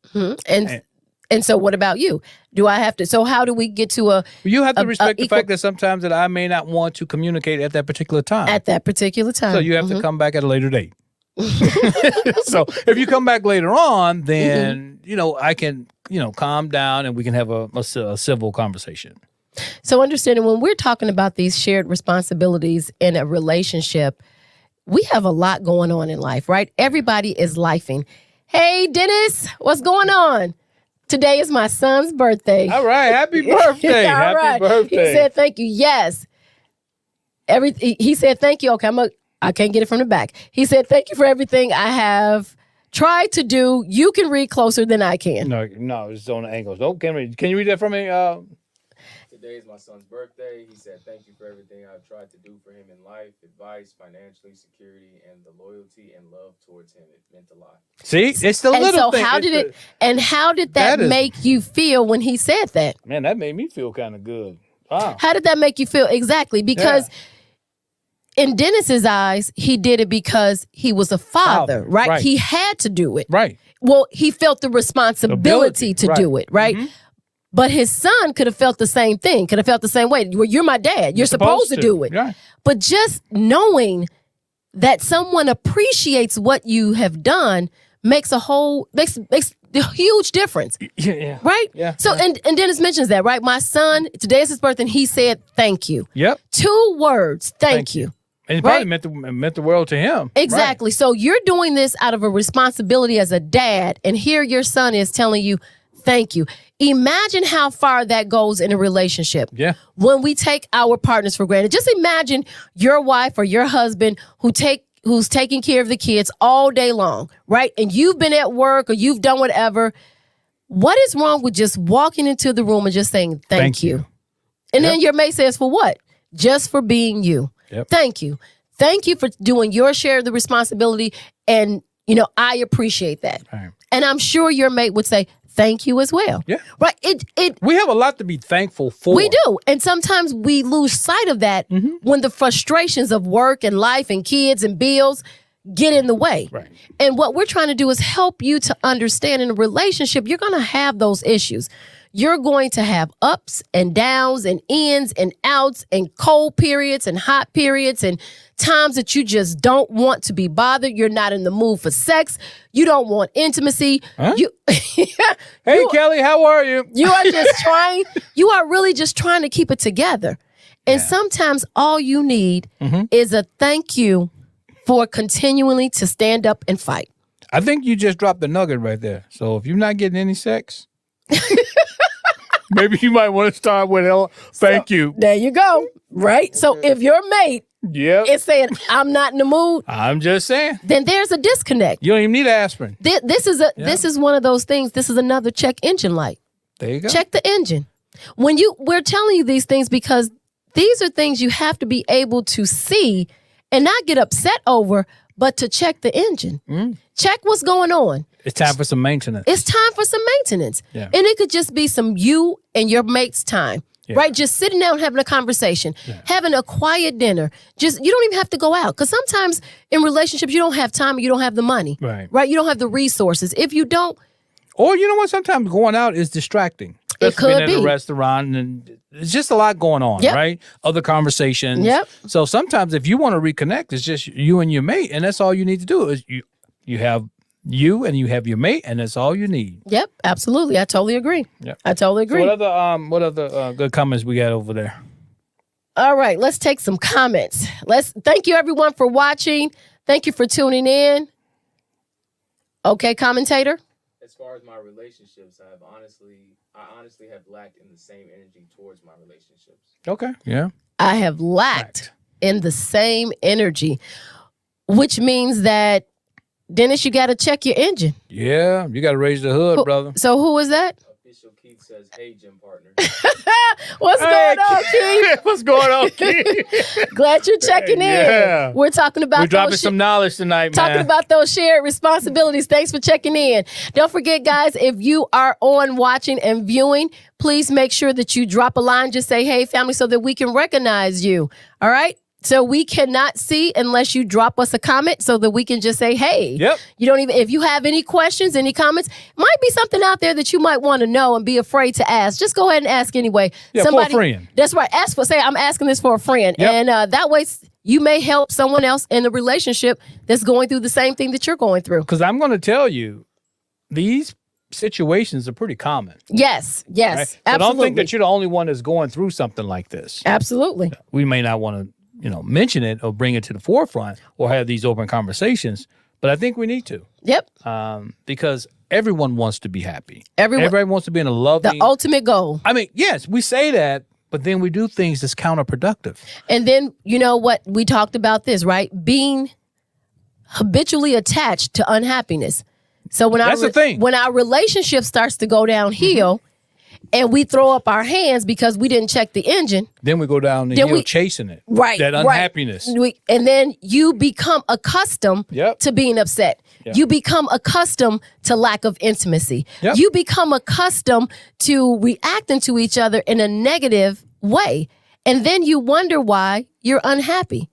[SPEAKER 2] And so what about you? Do I have to? So how do we get to a?
[SPEAKER 1] You have to respect the fact that sometimes that I may not want to communicate at that particular time.
[SPEAKER 2] At that particular time.
[SPEAKER 1] So you have to come back at a later date. So if you come back later on, then, I can, calm down and we can have a civil conversation.
[SPEAKER 2] So understanding when we're talking about these shared responsibilities in a relationship, we have a lot going on in life, right? Everybody is lifing. Hey, Dennis, what's going on? Today is my son's birthday.
[SPEAKER 1] All right. Happy birthday. Happy birthday.
[SPEAKER 2] He said thank you. Yes. He said thank you. Okay, I can't get it from the back. He said thank you for everything I have tried to do. You can read closer than I can.
[SPEAKER 1] No, it's on the angles. Oh, can you read that for me?
[SPEAKER 4] Today is my son's birthday. He said thank you for everything I've tried to do for him in life, advice, financially, security, and the loyalty and love towards him. It meant a lot.
[SPEAKER 1] See, it's the little thing.
[SPEAKER 2] How did that make you feel when he said that?
[SPEAKER 1] Man, that made me feel kind of good. Wow.
[SPEAKER 2] How did that make you feel? Exactly. Because in Dennis's eyes, he did it because he was a father, right? He had to do it.
[SPEAKER 1] Right.
[SPEAKER 2] Well, he felt the responsibility to do it, right? Mm-hmm. But his son could have felt the same thing, could have felt the same way. Well, you're my dad. You're supposed to do it.
[SPEAKER 1] Yeah.
[SPEAKER 2] But just knowing that someone appreciates what you have done makes a huge difference.
[SPEAKER 1] Yeah.
[SPEAKER 2] Right?
[SPEAKER 1] Yeah.
[SPEAKER 2] So, and Dennis mentions that, right? My son, today is his birthday, and he said, thank you.
[SPEAKER 1] Yep.
[SPEAKER 2] 2 words, thank you.
[SPEAKER 1] And it probably meant the world to him.
[SPEAKER 2] Exactly. Right. So you're doing this out of a responsibility as a dad, and here your son is telling you, thank you. Imagine how far that goes in a relationship.
[SPEAKER 1] Yeah.
[SPEAKER 2] When we take our partners for granted. Just imagine your wife or your husband who's taking care of the kids all day long, right? And you've been at work or you've done whatever. What is wrong with just walking into the room and just saying thank you? And then your mate says, for what? Just for being you.
[SPEAKER 1] Yep.
[SPEAKER 2] Thank you. Thank you for doing your share of the responsibility. And, I appreciate that.
[SPEAKER 1] Right.
[SPEAKER 2] And I'm sure your mate would say, thank you as well.
[SPEAKER 1] Yeah.
[SPEAKER 2] Right.
[SPEAKER 1] We have a lot to be thankful for.
[SPEAKER 2] We do. And sometimes we lose sight of that when the frustrations of work and life and kids and bills get in the way.
[SPEAKER 1] Right.
[SPEAKER 2] And what we're trying to do is help you to understand in a relationship, you're going to have those issues. You're going to have ups and downs and ins and outs and cold periods and hot periods and times that you just don't want to be bothered. You're not in the mood for sex. You don't want intimacy.
[SPEAKER 1] Huh? Hey, Kelly, how are you?
[SPEAKER 2] You are really just trying to keep it together. And sometimes all you need is a thank you for continually to stand up and fight.
[SPEAKER 1] I think you just dropped the nugget right there. So if you're not getting any sex, maybe you might want to start with thank you.
[SPEAKER 2] There you go. Right? So if your mate is saying, I'm not in the mood.
[SPEAKER 1] I'm just saying.
[SPEAKER 2] Then there's a disconnect.
[SPEAKER 1] You don't even need aspirin.
[SPEAKER 2] This is one of those things. This is another check engine light.
[SPEAKER 1] There you go.
[SPEAKER 2] Check the engine. We're telling you these things because these are things you have to be able to see and not get upset over, but to check the engine. Check what's going on.
[SPEAKER 1] It's time for some maintenance.
[SPEAKER 2] It's time for some maintenance.
[SPEAKER 1] Yeah.
[SPEAKER 2] And it could just be some you and your mate's time. Yeah. Right? Just sitting down having a conversation, having a quiet dinner. You don't even have to go out. Because sometimes in relationships, you don't have time, you don't have the money.
[SPEAKER 1] Right.
[SPEAKER 2] You don't have the resources. If you don't.
[SPEAKER 1] Or you know what? Sometimes going out is distracting.
[SPEAKER 2] It could be.
[SPEAKER 1] At a restaurant, and it's just a lot going on, right? Other conversations.
[SPEAKER 2] Yep.
[SPEAKER 1] So sometimes if you want to reconnect, it's just you and your mate, and that's all you need to do is you have you and you have your mate, and that's all you need.
[SPEAKER 2] Yep, absolutely. I totally agree.
[SPEAKER 1] Yep.
[SPEAKER 2] I totally agree.
[SPEAKER 1] So what other good comments we got over there?
[SPEAKER 2] All right, let's take some comments. Thank you everyone for watching. Thank you for tuning in. Okay, commentator.
[SPEAKER 4] As far as my relationships, I honestly have lacked in the same energy towards my relationships.
[SPEAKER 1] Okay. Yeah.
[SPEAKER 2] I have lacked in the same energy, which means that, Dennis, you got to check your engine.
[SPEAKER 1] Yeah, you got to raise the hood, brother.
[SPEAKER 2] So who is that?
[SPEAKER 4] Official Keith says, hey, gym partner.
[SPEAKER 2] What's going on, Keith?
[SPEAKER 1] What's going on, Keith?
[SPEAKER 2] Glad you're checking in.
[SPEAKER 1] Yeah.
[SPEAKER 2] We're talking about
[SPEAKER 1] We're dropping some knowledge tonight, man.
[SPEAKER 2] Talking about those shared responsibilities. Thanks for checking in. Don't forget, guys, if you are on watching and viewing, please make sure that you drop a line. Just say, hey, family, so that we can recognize you. All right? So we cannot see unless you drop us a comment so that we can just say, hey,
[SPEAKER 1] Yep.
[SPEAKER 2] you don't even, if you have any questions, any comments, might be something out there that you might want to know and be afraid to ask. Just go ahead and ask anyway.
[SPEAKER 1] Yeah, for a friend.
[SPEAKER 2] That's right. Say, I'm asking this for a friend.
[SPEAKER 1] Yep.
[SPEAKER 2] And that way you may help someone else in the relationship that's going through the same thing that you're going through.
[SPEAKER 1] Because I'm going to tell you, these situations are pretty common.
[SPEAKER 2] Yes.
[SPEAKER 1] Right? So
[SPEAKER 2] Absolutely.
[SPEAKER 1] don't think that you're the only one that's going through something like this.
[SPEAKER 2] Absolutely.
[SPEAKER 1] We may not want to, mention it or bring it to the forefront or have these open conversations, but I think we need to.
[SPEAKER 2] Yep.
[SPEAKER 1] Because everyone wants to be happy.
[SPEAKER 2] Everybody
[SPEAKER 1] wants to be in a loving.
[SPEAKER 2] The ultimate goal.
[SPEAKER 1] I mean, yes, we say that, but then we do things that's counterproductive.
[SPEAKER 2] And then, you know what? We talked about this, right? Being habitually attached to unhappiness. So
[SPEAKER 1] That's the thing.
[SPEAKER 2] When our relationship starts to go downhill and we throw up our hands because we didn't check the engine.
[SPEAKER 1] Then we go down the hill chasing it.
[SPEAKER 2] Right.
[SPEAKER 1] That unhappiness.
[SPEAKER 2] Right. And then you become accustomed to being upset.
[SPEAKER 1] Yep.
[SPEAKER 2] You become accustomed to lack of intimacy.
[SPEAKER 1] Yep.
[SPEAKER 2] You become accustomed to reacting to each other in a negative way. And then you wonder why you're unhappy.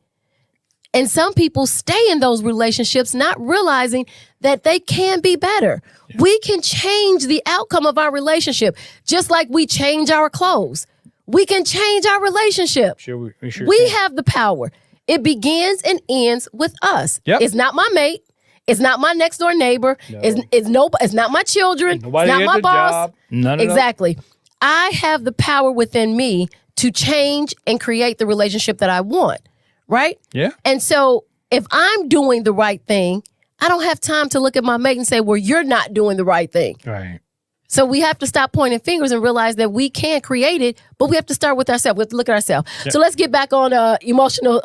[SPEAKER 2] And some people stay in those relationships not realizing that they can be better. Yeah. We can change the outcome of our relationship just like we change our clothes. We can change our relationship. We have the power. It begins and ends with us.
[SPEAKER 1] Yep.
[SPEAKER 2] It's not my mate. It's not my next door neighbor.
[SPEAKER 1] No.
[SPEAKER 2] It's not my children.
[SPEAKER 1] Nobody
[SPEAKER 2] it's not my boss.
[SPEAKER 1] Job. None of
[SPEAKER 2] exactly. I have the power within me to change and create the relationship that I want. Right?
[SPEAKER 1] Yeah.
[SPEAKER 2] And so if I'm doing the right thing, I don't have time to look at my mate and say, well, you're not doing the right thing.
[SPEAKER 1] Right.
[SPEAKER 2] So we have to stop pointing fingers and realize that we can create it, but we have to start with ourselves. We have to look at ourselves. Yeah. So let's get back on emotional.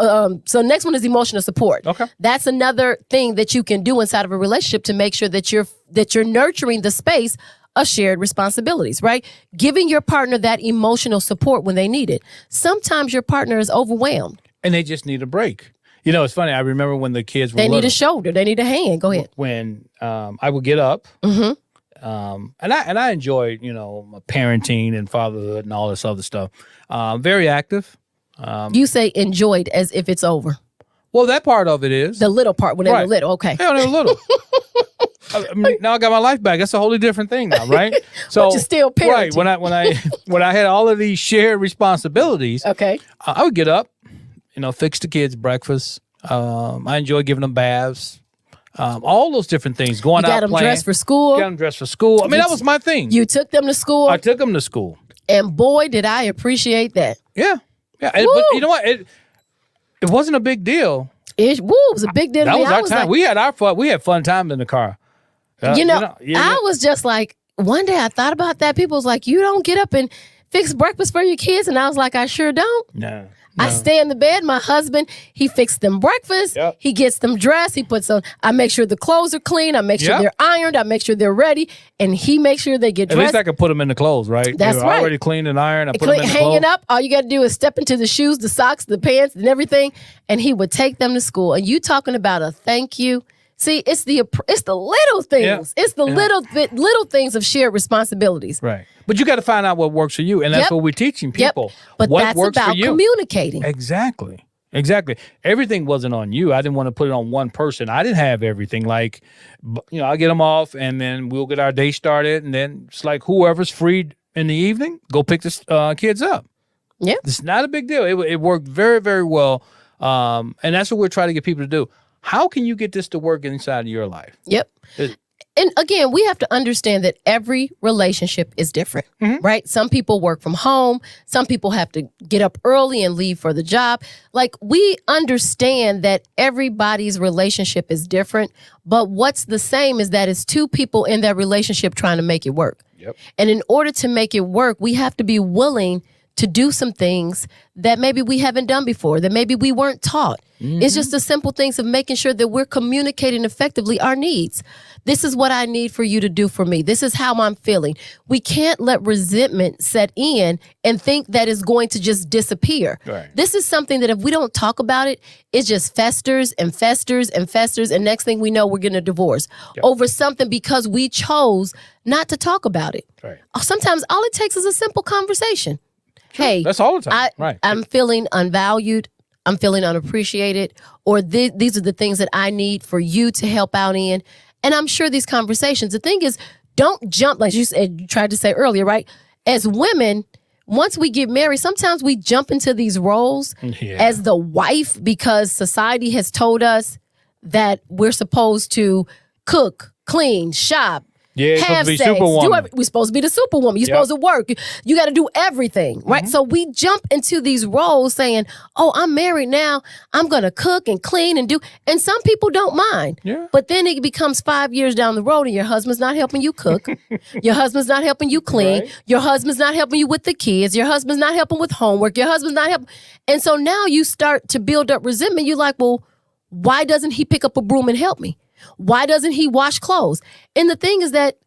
[SPEAKER 2] So next one is emotional support.
[SPEAKER 1] Okay.
[SPEAKER 2] That's another thing that you can do inside of a relationship to make sure that you're nurturing the space of shared responsibilities, right? Giving your partner that emotional support when they need it. Sometimes your partner is overwhelmed.
[SPEAKER 1] And they just need a break. It's funny. I remember when the kids were
[SPEAKER 2] They need a shoulder. They need a hand. Go ahead.
[SPEAKER 1] When I would get up, and I enjoyed, my parenting and fatherhood and all this other stuff. Very active.
[SPEAKER 2] You say enjoyed as if it's over.
[SPEAKER 1] Well, that part of it is.
[SPEAKER 2] The little part when they were little. Okay.
[SPEAKER 1] Yeah, they were little. Now I got my life back. That's a wholly different thing now, right? So
[SPEAKER 2] but you're still parenting.
[SPEAKER 1] Right. When I had all of these shared responsibilities,
[SPEAKER 2] okay,
[SPEAKER 1] I would get up, fix the kids breakfast. I enjoy giving them baths. All those different things. Going out,
[SPEAKER 2] got them dressed for school.
[SPEAKER 1] Got them dressed for school. I mean, that was my thing.
[SPEAKER 2] You took them to school.
[SPEAKER 1] I took them to school,
[SPEAKER 2] and boy, did I appreciate that.
[SPEAKER 1] Yeah. But you know what? It wasn't a big deal.
[SPEAKER 2] It was a big deal.
[SPEAKER 1] That was our time. Like, we had our fun. We had fun time in the car.
[SPEAKER 2] I was just like, one day I thought about that. People was like, you don't get up and fix breakfast for your kids. And I was like, I sure don't.
[SPEAKER 1] No.
[SPEAKER 2] I stay in the bed. My husband, he fixed them breakfast.
[SPEAKER 1] Yep.
[SPEAKER 2] He gets them dressed. He puts on, I make sure the clothes are clean. I make sure they're ironed. I make sure they're ready. And he makes sure they get dressed.
[SPEAKER 1] At least I could put them in the clothes, right?
[SPEAKER 2] That's
[SPEAKER 1] they were
[SPEAKER 2] right.
[SPEAKER 1] already cleaned and ironed. I put them in the
[SPEAKER 2] hanging
[SPEAKER 1] clothes.
[SPEAKER 2] up. All you got to do is step into the shoes, the socks, the pants, and everything. And he would take them to school. And you talking about a thank you. See, it's the little things. Yeah. It's the little things of shared responsibilities.
[SPEAKER 1] Right. But you got to find out what works for you. And that's what we're teaching people.
[SPEAKER 2] But
[SPEAKER 1] what
[SPEAKER 2] that's
[SPEAKER 1] works
[SPEAKER 2] about
[SPEAKER 1] for you.
[SPEAKER 2] Communicating.
[SPEAKER 1] Exactly. Everything wasn't on you. I didn't want to put it on one person. I didn't have everything. Like, I get them off and then we'll get our day started. And then it's like whoever's free in the evening, go pick the kids up.
[SPEAKER 2] Yeah.
[SPEAKER 1] It's not a big deal. It worked very, very well. And that's what we're trying to get people to do. How can you get this to work inside of your life?
[SPEAKER 2] Yep. And again, we have to understand that every relationship is different, right? Some people work from home. Some people have to get up early and leave for the job. Like, we understand that everybody's relationship is different, but what's the same is that it's two people in that relationship trying to make it work.
[SPEAKER 1] Yep.
[SPEAKER 2] And in order to make it work, we have to be willing to do some things that maybe we haven't done before, that maybe we weren't taught. It's just the simple things of making sure that we're communicating effectively our needs. This is what I need for you to do for me. This is how I'm feeling. We can't let resentment set in and think that it's going to just disappear.
[SPEAKER 1] Right.
[SPEAKER 2] This is something that if we don't talk about it, it just festers and festers and festers. And next thing we know, we're getting a divorce over something because we chose not to talk about it.
[SPEAKER 1] Right.
[SPEAKER 2] Sometimes all it takes is a simple conversation. Hey,
[SPEAKER 1] that's all the time. Right.
[SPEAKER 2] I'm feeling unvalued. I'm feeling unappreciated, or these are the things that I need for you to help out in. And I'm sure these conversations, the thing is, don't jump, like you said, you tried to say earlier, right? As women, once we get married, sometimes we jump into these roles as the wife because society has told us that we're supposed to cook, clean, shop, have sex. We're supposed to be the superwoman. You're supposed to work. You got to do everything, right? So we jump into these roles saying, oh, I'm married now. I'm going to cook and clean and do. And some people don't mind.
[SPEAKER 1] Yeah.
[SPEAKER 2] But then it becomes 5 years down the road and your husband's not helping you cook. Your husband's not helping you clean. Right. Your husband's not helping you with the kids. Your husband's not helping with homework. Your husband's not helping. And so now you start to build up resentment. You're like, well, why doesn't he pick up a broom and help me? Why doesn't he wash clothes? And the thing is that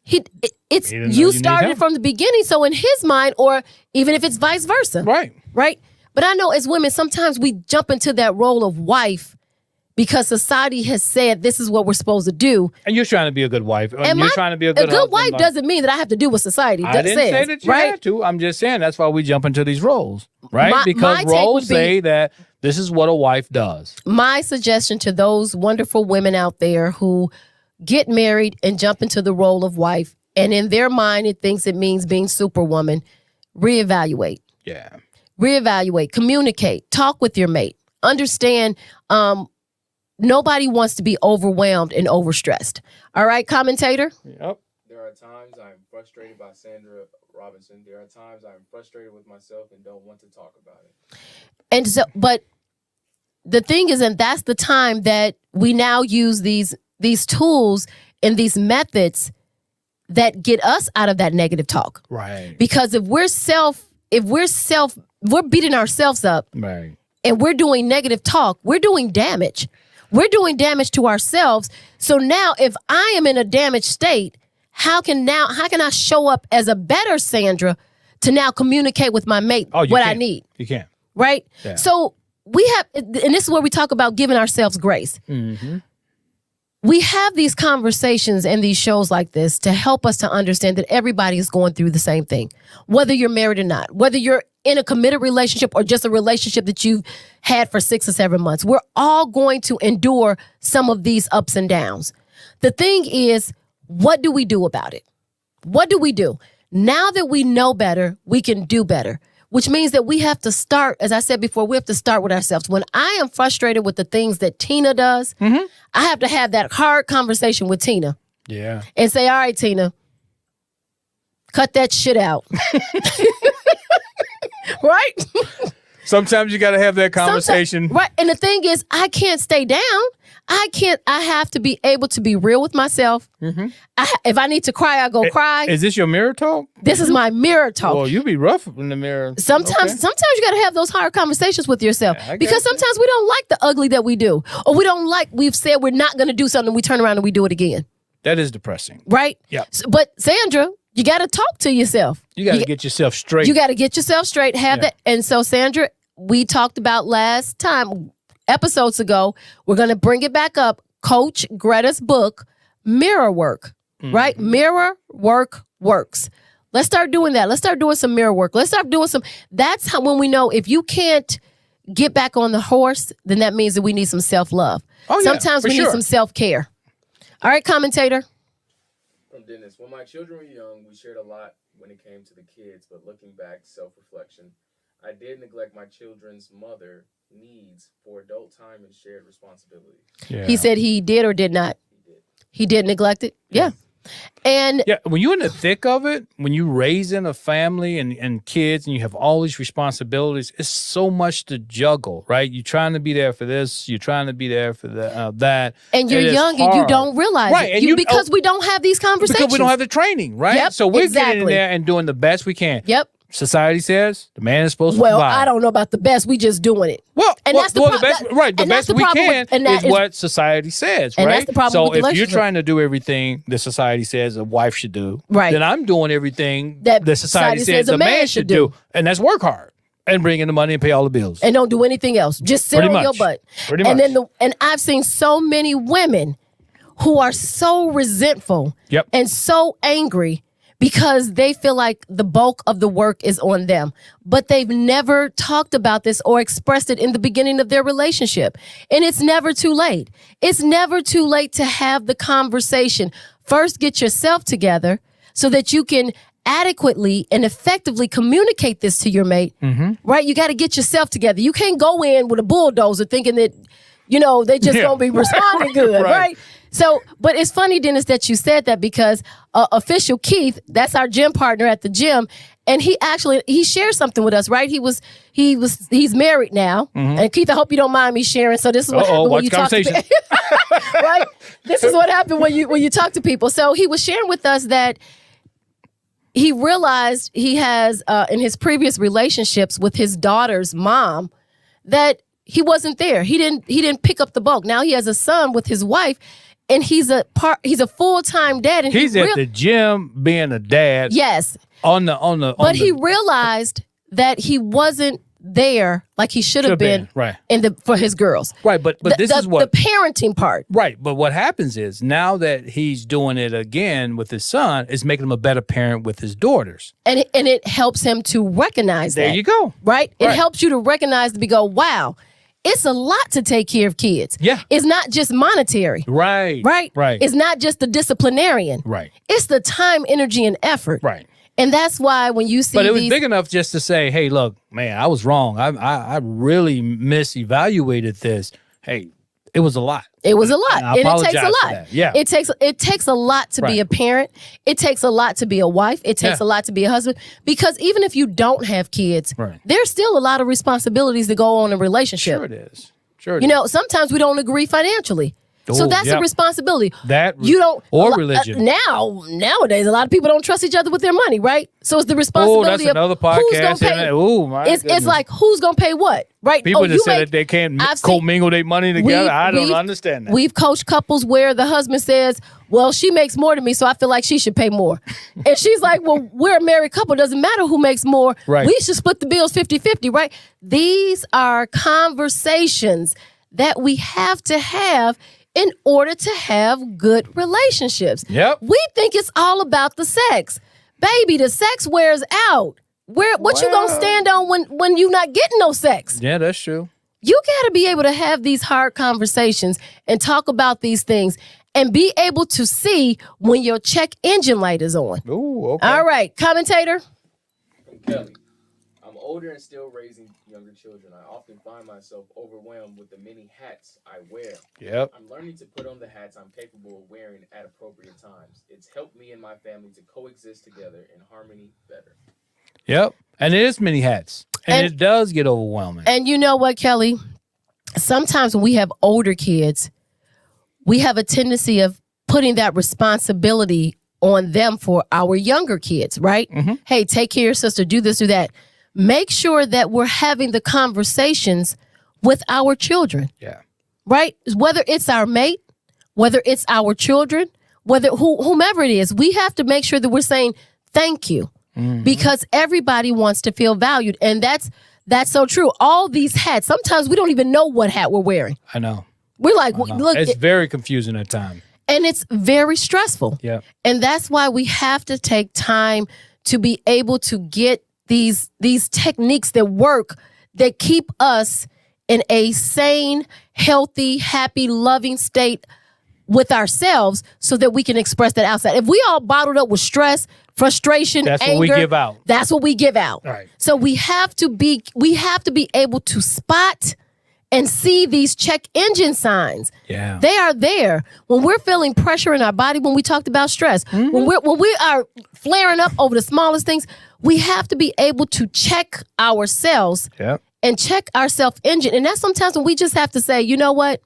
[SPEAKER 2] you started from the beginning. So in his mind, or even if it's vice versa. Right. But I know as women, sometimes we jump into that role of wife because society has said this is what we're supposed to do.
[SPEAKER 1] And you're trying to be a good wife. And you're trying to be a good
[SPEAKER 2] husband. Wife doesn't mean that I have to do what society says.
[SPEAKER 1] I didn't say that you had to. I'm just saying that's why we jump into these roles, right? Because roles say that this is what a wife does. My
[SPEAKER 2] suggestion to those wonderful women out there who get married and jump into the role of wife, and in their mind it thinks it means being superwoman, reevaluate.
[SPEAKER 1] Yeah.
[SPEAKER 2] Reevaluate, communicate, talk with your mate. Understand nobody wants to be overwhelmed and overstressed. All right, commentator?
[SPEAKER 1] Yep.
[SPEAKER 4] There are times I'm frustrated by Sandra Robinson. There are times I'm frustrated with myself and don't want to talk about it.
[SPEAKER 2] And so, but the thing is, and that's the time that we now use these tools and these methods that get us out of that negative talk.
[SPEAKER 1] Right.
[SPEAKER 2] Because if we're beating ourselves up.
[SPEAKER 1] Right.
[SPEAKER 2] And we're doing negative talk, we're doing damage. We're doing damage to ourselves. So now if I am in a damaged state, how can I show up as a better Sandra to now communicate with my mate I need?
[SPEAKER 1] You can't.
[SPEAKER 2] Right?
[SPEAKER 1] Yeah.
[SPEAKER 2] So we have, and this is where we talk about giving ourselves grace.
[SPEAKER 1] Mm-hmm.
[SPEAKER 2] We have these conversations and these shows like this to help us to understand that everybody is going through the same thing, whether you're married or not, whether you're in a committed relationship or just a relationship that you've had for 6 or 7 months. We're all going to endure some of these ups and downs. The thing is, what do we do about it? What do we do? Now that we know better, we can do better, which means that we have to start, as I said before, we have to start with ourselves. When I am frustrated with the things that Tina does, I have to have that hard conversation with Tina.
[SPEAKER 1] Yeah.
[SPEAKER 2] And say, all right, Tina, cut that shit out. Right?
[SPEAKER 1] Sometimes you got to have that conversation.
[SPEAKER 2] Right. And the thing is, I can't stay down. I have to be able to be real with myself. Mm-hmm. If I need to cry, I go cry.
[SPEAKER 1] Is this your mirror talk?
[SPEAKER 2] This is my mirror talk.
[SPEAKER 1] Well, you be rough in the mirror.
[SPEAKER 2] Sometimes you got to have those hard conversations with yourself because sometimes we don't like the ugly that we do, or we've said we're not going to do something. We turn around and we do it again.
[SPEAKER 1] That is depressing.
[SPEAKER 2] Right?
[SPEAKER 1] Yeah.
[SPEAKER 2] But Sandra, you got to talk to yourself.
[SPEAKER 1] You got to get yourself straight.
[SPEAKER 2] You got to get yourself straight. Have that. And so, Sandra, we talked about last time, episodes ago, we're going to bring it back up. Coach Greta's book, Mirror Work, right? Mirror Work Works. Let's start doing that. Let's start doing some mirror work. Let's start doing that's how, when we know if you can't get back on the horse, then that means that we need some self-love. Sometimes we need some self-care. All right, commentator.
[SPEAKER 4] From Dennis, when my children were young, we shared a lot when it came to the kids, but looking back, self-reflection, I did neglect my children's mother needs for adult time and shared responsibility.
[SPEAKER 2] Yeah. He said he did or did not? He did neglect it? Yeah. And
[SPEAKER 1] when you're in the thick of it, when you raising a family and kids and you have all these responsibilities, it's so much to juggle, right? You're trying to be there for this, you're trying to be there for that.
[SPEAKER 2] And you're young and you don't realize it. Because we don't have these conversations.
[SPEAKER 1] Because we don't have the training, right?
[SPEAKER 2] Yep,
[SPEAKER 1] so we're getting in there and doing the best we can.
[SPEAKER 2] Yep.
[SPEAKER 1] Society says the man is supposed to
[SPEAKER 2] provide.
[SPEAKER 1] Well,
[SPEAKER 2] I don't know about the best. We just doing it.
[SPEAKER 1] That's the best. Right, the best we can is what society says.
[SPEAKER 2] And
[SPEAKER 1] right.
[SPEAKER 2] That's the problem.
[SPEAKER 1] So
[SPEAKER 2] with
[SPEAKER 1] if you're trying to do everything that society says a wife should do,
[SPEAKER 2] right,
[SPEAKER 1] then I'm doing everything that society says a man should do, and that's work hard and bring in the money and pay all the bills,
[SPEAKER 2] and don't do anything else. Just sit on your butt.
[SPEAKER 1] Pretty much.
[SPEAKER 2] And I've seen so many women who are so resentful and so angry because they feel like the bulk of the work is on them. But they've never talked about this or expressed it in the beginning of their relationship. And it's never too late. It's never too late to have the conversation. First, get yourself together so that you can adequately and effectively communicate this to your mate, right? You got to get yourself together. You can't go in with a bulldozer thinking that, they just going to be responding good, right? So, but it's funny, Dennis, that you said that because official Keith, that's our gym partner at the gym, and he shared something with us, right? He's married now, and Keith, I hope you don't mind me sharing. So this is what happened when you talk to people, right? This is what happened when you talk to people. So he was sharing with us that he realized he has in his previous relationships with his daughter's mom that he wasn't there. He didn't pick up the bulk. Now he has a son with his wife. And he's a full-time dad, and
[SPEAKER 1] he's at the gym being a dad.
[SPEAKER 2] Yes,
[SPEAKER 1] But
[SPEAKER 2] he realized that he wasn't there like he should have been,
[SPEAKER 1] right?
[SPEAKER 2] For his girls,
[SPEAKER 1] right? But this is what
[SPEAKER 2] the parenting part,
[SPEAKER 1] right? But what happens is now that he's doing it again with his son, it's making him a better parent with his daughters,
[SPEAKER 2] and it helps him to recognize that.
[SPEAKER 1] There you go.
[SPEAKER 2] Right? It helps you to recognize to go, wow. It's a lot to take care of kids.
[SPEAKER 1] Yeah.
[SPEAKER 2] It's not just monetary.
[SPEAKER 1] Right.
[SPEAKER 2] It's not just the disciplinarian.
[SPEAKER 1] Right.
[SPEAKER 2] It's the time, energy, and effort.
[SPEAKER 1] Right.
[SPEAKER 2] And that's why when you see
[SPEAKER 1] But it was big enough just to say, hey, look, man, I was wrong. I really misevaluated this. Hey, it was a lot.
[SPEAKER 2] It was a lot.
[SPEAKER 1] And it takes a lot. Yeah.
[SPEAKER 2] It takes a lot to be a parent. It takes a lot to be a wife. It takes a lot to be a husband. Because even if you don't have kids, there's still a lot of responsibilities that go on in a relationship.
[SPEAKER 1] Sure it is. Sure it is.
[SPEAKER 2] Sometimes we don't agree financially. So that's a responsibility.
[SPEAKER 1] Or religion.
[SPEAKER 2] Nowadays, a lot of people don't trust each other with their money, right? So it's the responsibility
[SPEAKER 1] that's another podcast.
[SPEAKER 2] Who's going to pay.
[SPEAKER 1] My
[SPEAKER 2] it's like, who's going to pay what, right?
[SPEAKER 1] People that say that they can't commingle their money together. I don't understand that.
[SPEAKER 2] We've coached couples where the husband says, well, she makes more than me, so I feel like she should pay more. And she's like, well, we're a married couple. Doesn't matter who makes more.
[SPEAKER 1] Right.
[SPEAKER 2] We should split the bills 50-50, right? These are conversations that we have to have in order to have good relationships.
[SPEAKER 1] Yep.
[SPEAKER 2] We think it's all about the sex. Baby, the sex wears out. What you gonna stand on when you not getting no sex?
[SPEAKER 1] Yeah, that's true.
[SPEAKER 2] You gotta be able to have these hard conversations and talk about these things and be able to see when your check engine light is on.
[SPEAKER 1] Ooh, okay.
[SPEAKER 2] All right, commentator.
[SPEAKER 4] From Kelly. I'm older and still raising younger children. I often find myself overwhelmed with the many hats I wear.
[SPEAKER 1] Yep.
[SPEAKER 4] I'm learning to put on the hats I'm capable of wearing at appropriate times. It's helped me and my family to coexist together in harmony better.
[SPEAKER 1] Yep. And it is many hats. And it does get overwhelming.
[SPEAKER 2] And you know what, Kelly? Sometimes when we have older kids, we have a tendency of putting that responsibility on them for our younger kids, right?
[SPEAKER 1] Mm-hmm.
[SPEAKER 2] Hey, take care of your sister, do this, do that. Make sure that we're having the conversations with our children.
[SPEAKER 1] Yeah.
[SPEAKER 2] Right? Whether it's our mate, whether it's our children, whether whomever it is, we have to make sure that we're saying thank you because everybody wants to feel valued. And that's so true. All these hats, sometimes we don't even know what hat we're wearing.
[SPEAKER 1] I know.
[SPEAKER 2] We're like, look.
[SPEAKER 1] It's very confusing at times.
[SPEAKER 2] And it's very stressful.
[SPEAKER 1] Yeah.
[SPEAKER 2] And that's why we have to take time to be able to get these techniques that work, that keep us in a sane, healthy, happy, loving state with ourselves so that we can express that outside. If we all bottled up with stress, frustration,
[SPEAKER 1] that's
[SPEAKER 2] anger,
[SPEAKER 1] what we give out.
[SPEAKER 2] That's what we give out.
[SPEAKER 1] Right.
[SPEAKER 2] So we have to be able to spot and see these check engine signs.
[SPEAKER 1] Yeah.
[SPEAKER 2] They are there. When we're feeling pressure in our body, when we talked about stress, when we are flaring up over the smallest things, we have to be able to check ourselves and check our self engine. And that's sometimes when we just have to say, you know what?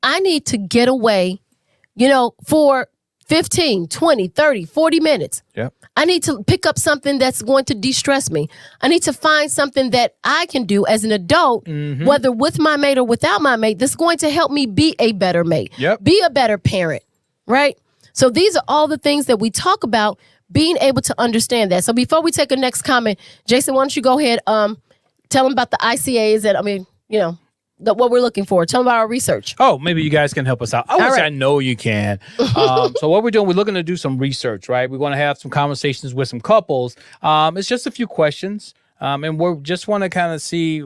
[SPEAKER 2] I need to get away, for 15, 20, 30, 40 minutes.
[SPEAKER 1] Yep.
[SPEAKER 2] I need to pick up something that's going to de-stress me. I need to find something that I can do as an adult, whether with my mate or without my mate, that's going to help me be a better mate, be a better parent, right? So these are all the things that we talk about, being able to understand that. So before we take a next comment, Jason, why don't you go ahead, tell them about the ICAs that, what we're looking for. Tell them about our research.
[SPEAKER 1] Oh, maybe you guys can help us out. I know you can. So what we're doing, we're looking to do some research, right? We're going to have some conversations with some couples. It's just a few questions. And we just want to kind of see,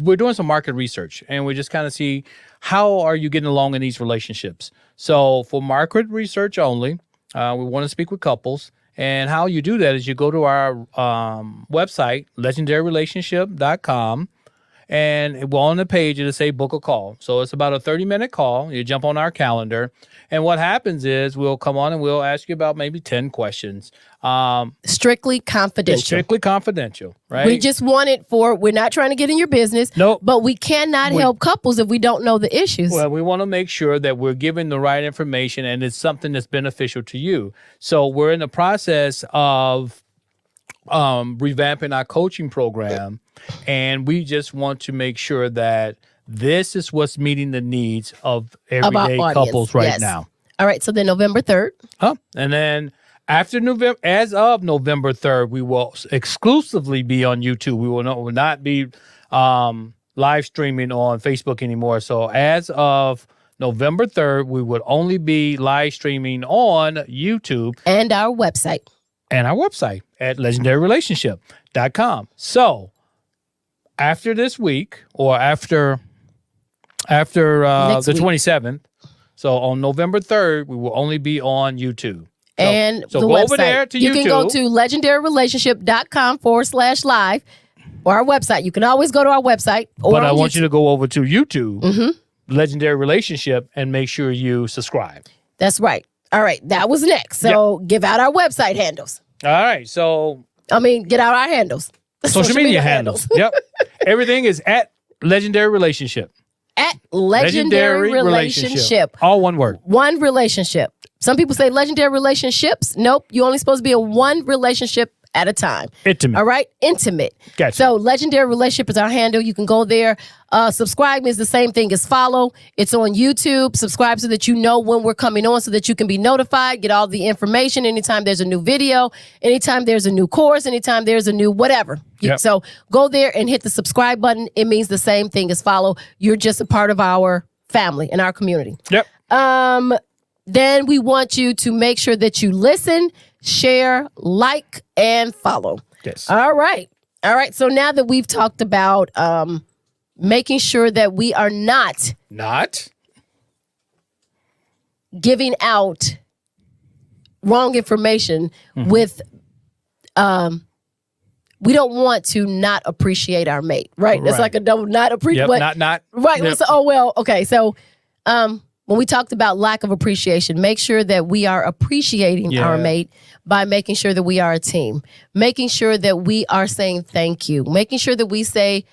[SPEAKER 1] we're doing some market research, and we just kind of see how are you getting along in these relationships. So for market research only, we want to speak with couples. And how you do that is you go to our website, legendaryrelationship.com. And on the page, it'll say book a call. So it's about a 30-minute call. You jump on our calendar. And what happens is we'll come on and we'll ask you about maybe 10 questions.
[SPEAKER 2] Strictly confidential.
[SPEAKER 1] It's strictly confidential, right?
[SPEAKER 2] We just want it we're not trying to get in your business.
[SPEAKER 1] Nope.
[SPEAKER 2] But we cannot help couples if we don't know the issues.
[SPEAKER 1] Well, we want to make sure that we're giving the right information and it's something that's beneficial to you. So we're in the process of revamping our coaching program, and we just want to make sure that this is what's meeting the needs of everyday couples right now.
[SPEAKER 2] All right, so then November 3rd.
[SPEAKER 1] And then after November, as of November 3rd, we will exclusively be on YouTube. We will not be live streaming on Facebook anymore. So as of November 3rd, we would only be live streaming on YouTube.
[SPEAKER 2] And our website.
[SPEAKER 1] At legendaryrelationship.com. So after this week, or after the 27th, so on November 3rd, we will only be on YouTube.
[SPEAKER 2] And
[SPEAKER 1] so
[SPEAKER 2] the
[SPEAKER 1] go
[SPEAKER 2] website.
[SPEAKER 1] over there to
[SPEAKER 2] you
[SPEAKER 1] YouTube.
[SPEAKER 2] You can go to legendaryrelationship.com/live or our website. You can always go to our website.
[SPEAKER 1] But I want you to go over to YouTube, Legendary Relationship, and make sure you subscribe.
[SPEAKER 2] That's right. All right. That was next. So give out our website handles.
[SPEAKER 1] All right. So
[SPEAKER 2] get out our handles.
[SPEAKER 1] Social media handles. Yep. Everything is at Legendary Relationship.
[SPEAKER 2] At Legendary Relationship.
[SPEAKER 1] All one word.
[SPEAKER 2] One relationship. Some people say legendary relationships. Nope. You're only supposed to be in one relationship at a time.
[SPEAKER 1] Intimate.
[SPEAKER 2] All right? Intimate.
[SPEAKER 1] Gotcha.
[SPEAKER 2] So Legendary Relationship is our handle. You can go there. Subscribe is the same thing as follow. It's on YouTube. Subscribe so that you know when we're coming on, so that you can be notified, get all the information anytime there's a new video, anytime there's a new course, anytime there's a new whatever.
[SPEAKER 1] Yep.
[SPEAKER 2] So go there and hit the subscribe button. It means the same thing as follow. You're just a part of our family and our community.
[SPEAKER 1] Yep.
[SPEAKER 2] Then we want you to make sure that you listen, share, like, and follow.
[SPEAKER 1] Yes.
[SPEAKER 2] All right. So now that we've talked about making sure that we are not giving out wrong information with, we don't want to not appreciate our mate, right? That's like a double not appreciate.
[SPEAKER 1] Yep, not.
[SPEAKER 2] Right.
[SPEAKER 1] Yep.
[SPEAKER 2] So, okay. So, when we talked about lack of appreciation, make sure that we are appreciating our mate by making sure that we are a team, making sure that we are saying thank you, making sure that we say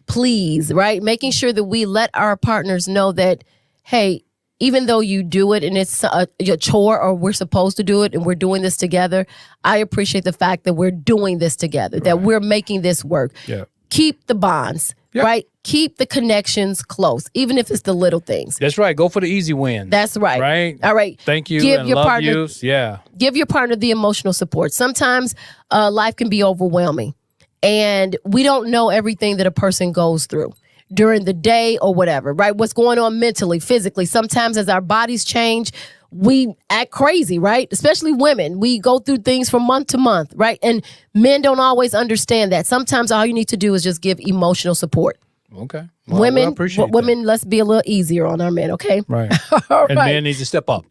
[SPEAKER 2] please, right? Making sure that we let our partners know that, hey, even though you do it and it's a chore or we're supposed to do it and we're doing this together, I appreciate the fact that we're doing this together, that we're making this work.
[SPEAKER 1] Yeah.
[SPEAKER 2] Keep the bonds, right? Keep the connections close, even if it's the little things.
[SPEAKER 1] That's right. Go for the easy wins.
[SPEAKER 2] That's right.
[SPEAKER 1] Right?
[SPEAKER 2] All right.
[SPEAKER 1] Thank you
[SPEAKER 2] Give
[SPEAKER 1] and
[SPEAKER 2] your
[SPEAKER 1] love
[SPEAKER 2] partner,
[SPEAKER 1] yous. Yeah.
[SPEAKER 2] Give your partner the emotional support. Sometimes life can be overwhelming, and we don't know everything that a person goes through during the day or whatever, right? What's going on mentally, physically. Sometimes as our bodies change, we act crazy, right? Especially women. We go through things from month to month, right? And men don't always understand that. Sometimes all you need to do is just give emotional support.
[SPEAKER 1] Okay. Well,
[SPEAKER 2] women,
[SPEAKER 1] I appreciate
[SPEAKER 2] women, let's be a little easier on our men, okay?
[SPEAKER 1] Right.
[SPEAKER 2] All
[SPEAKER 1] and
[SPEAKER 2] right.
[SPEAKER 1] men need to step up.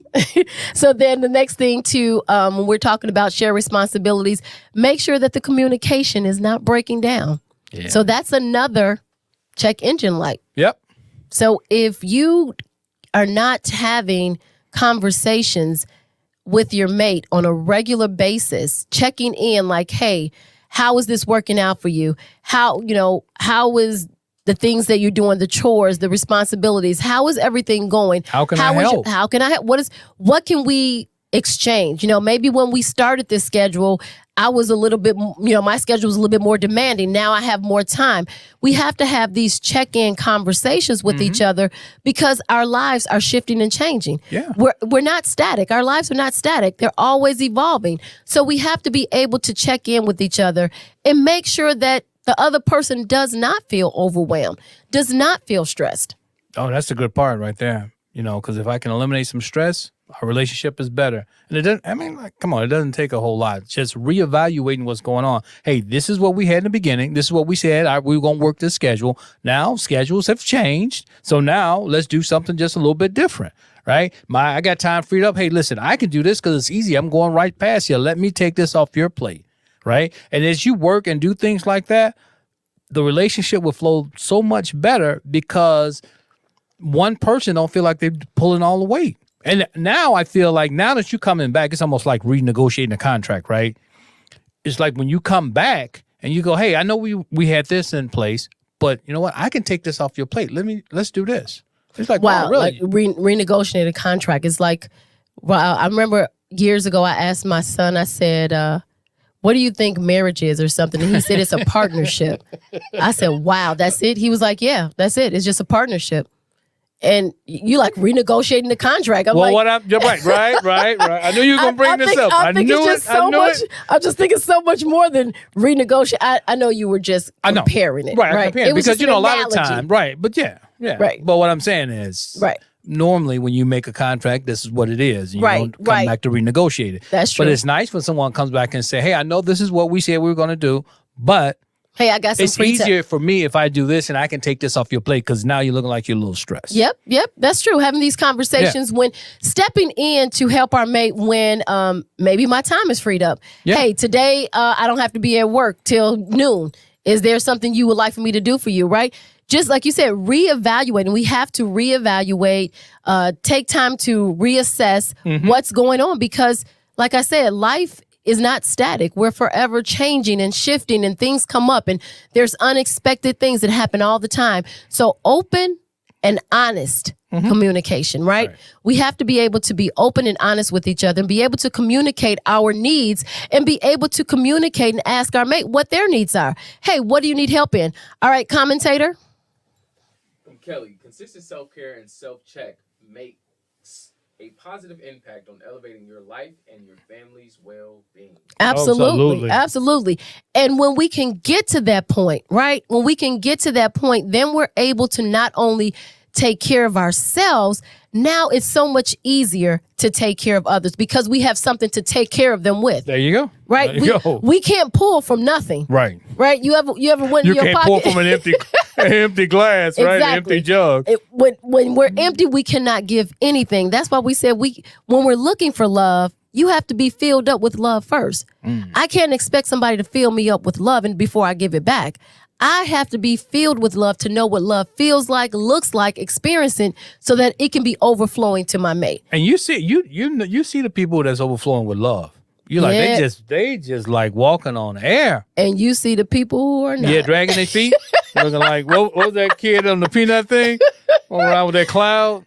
[SPEAKER 2] So then the next thing too, when we're talking about share responsibilities, make sure that the communication is not breaking down.
[SPEAKER 1] Yeah.
[SPEAKER 2] So that's another check engine light.
[SPEAKER 1] Yep.
[SPEAKER 2] So if you are not having conversations with your mate on a regular basis, checking in like, hey, how is this working out for you? How is the things that you're doing, the chores, the responsibilities, how is everything going?
[SPEAKER 1] How can I help?
[SPEAKER 2] How can I help? What can we exchange? Maybe when we started this schedule, I was a little bit, my schedule was a little bit more demanding. Now I have more time. We have to have these check-in conversations with each other because our lives are shifting and changing.
[SPEAKER 1] Yeah.
[SPEAKER 2] We're not static. Our lives are not static. They're always evolving. So we have to be able to check in with each other and make sure that the other person does not feel overwhelmed, does not feel stressed.
[SPEAKER 1] Oh, that's a good part right there. Because if I can eliminate some stress, our relationship is better. And it doesn't, come on, it doesn't take a whole lot. Just reevaluating what's going on. Hey, this is what we had in the beginning. This is what we said. We were going to work this schedule. Now schedules have changed. So now let's do something just a little bit different, right? I got time freed up. Hey, listen, I can do this because it's easy. I'm going right past you. Let me take this off your plate, right? And as you work and do things like that, the relationship will flow so much better because one person don't feel like they're pulling all the weight. And now I feel like now that you're coming back, it's almost like renegotiating a contract, right? It's like when you come back and you go, hey, I know we had this in place, but you know what? I can take this off your plate. Let's do this. It's like, wow, really?
[SPEAKER 2] Like renegotiate a contract. It's like, wow. I remember years ago, I asked my son, I said, what do you think marriage is or something? And he said, it's a partnership. I said, wow, that's it? He was like, yeah, that's it. It's just a partnership. And you like renegotiating the contract. I'm right. I knew you were going to bring this up. I knew it. I'm just thinking so much more than renegotiate. I know you were just comparing it.
[SPEAKER 1] Right, comparing it because, a lot of time. Right, but yeah.
[SPEAKER 2] Right.
[SPEAKER 1] But what I'm saying is, normally when you make a contract, this is what it is. You don't come back to renegotiate it.
[SPEAKER 2] That's true.
[SPEAKER 1] But it's nice when someone comes back and say, hey, I know this is what we said we were going to do, but
[SPEAKER 2] hey, I got some
[SPEAKER 1] it's easier for me if I do this and I can take this off your plate because now you're looking like you're a little stressed.
[SPEAKER 2] Yep. That's true. Having these conversations when stepping in to help our mate when maybe my time is freed up. Yeah. Hey, today I don't have to be at work till noon. Is there something you would like for me to do for you, right? Just like you said, reevaluate. And we have to reevaluate, take time to reassess what's going on because, like I said, life is not static. We're forever changing and shifting and things come up and there's unexpected things that happen all the time. So open and honest communication, right? We have to be able to be open and honest with each other and be able to communicate our needs and be able to communicate and ask our mate what their needs are. Hey, what do you need help in? All right, commentator.
[SPEAKER 4] From Kelly, consistent self-care and self-check makes a positive impact on elevating your life and your family's well-being.
[SPEAKER 2] Absolutely. And when we can get to that point, right? When we can get to that point, then we're able to not only take care of ourselves, now it's so much easier to take care of others because we have something to take care of them with.
[SPEAKER 1] There you go.
[SPEAKER 2] Right? We can't pull from nothing.
[SPEAKER 1] Right.
[SPEAKER 2] You ever went in your pocket?
[SPEAKER 1] You can't pull from an empty glass, right? An empty jug.
[SPEAKER 2] When we're empty, we cannot give anything. That's why we said when we're looking for love, you have to be filled up with love first. I can't expect somebody to fill me up with love and before I give it back. I have to be filled with love to know what love feels like, looks like, experiencing, so that it can be overflowing to my mate.
[SPEAKER 1] And you see the people that's overflowing with love. You're like, they just like walking on air.
[SPEAKER 2] And you see the people who are not.
[SPEAKER 1] Yeah, dragging their feet. Looking like, what was that kid on the peanut thing? Going around with that cloud?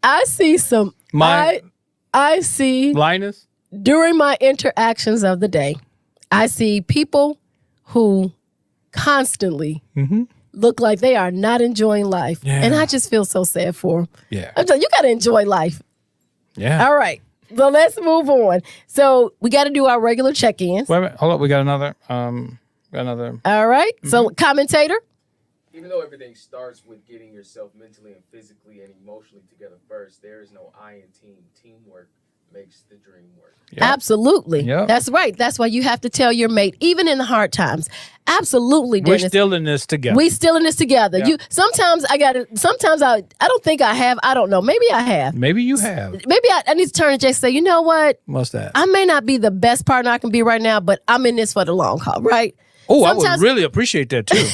[SPEAKER 2] I see some. I see.
[SPEAKER 1] Linus?
[SPEAKER 2] During my interactions of the day, I see people who constantly look like they are not enjoying life. Yeah. And I just feel so sad for them.
[SPEAKER 1] Yeah.
[SPEAKER 2] I'm telling you, got to enjoy life.
[SPEAKER 1] Yeah.
[SPEAKER 2] All right. So let's move on. So we got to do our regular check-ins.
[SPEAKER 1] Wait a minute. Hold up. We got another.
[SPEAKER 2] All right. So commentator.
[SPEAKER 4] Even though everything starts with getting yourself mentally and physically and emotionally together first, there is no I in team. Teamwork makes the dream work.
[SPEAKER 2] Yep. Absolutely. Yep. That's right. That's why you have to tell your mate, even in the hard times. Absolutely, Dennis.
[SPEAKER 1] We're still in this together.
[SPEAKER 2] We still in this together. Yep. Sometimes I don't think I have. I don't know. Maybe I have.
[SPEAKER 1] Maybe you have.
[SPEAKER 2] Maybe I need to turn to Jay and say, you know what?
[SPEAKER 1] What's that?
[SPEAKER 2] I may not be the best partner I can be right now, but I'm in this for the long haul, right?
[SPEAKER 1] Oh, I would really appreciate that too.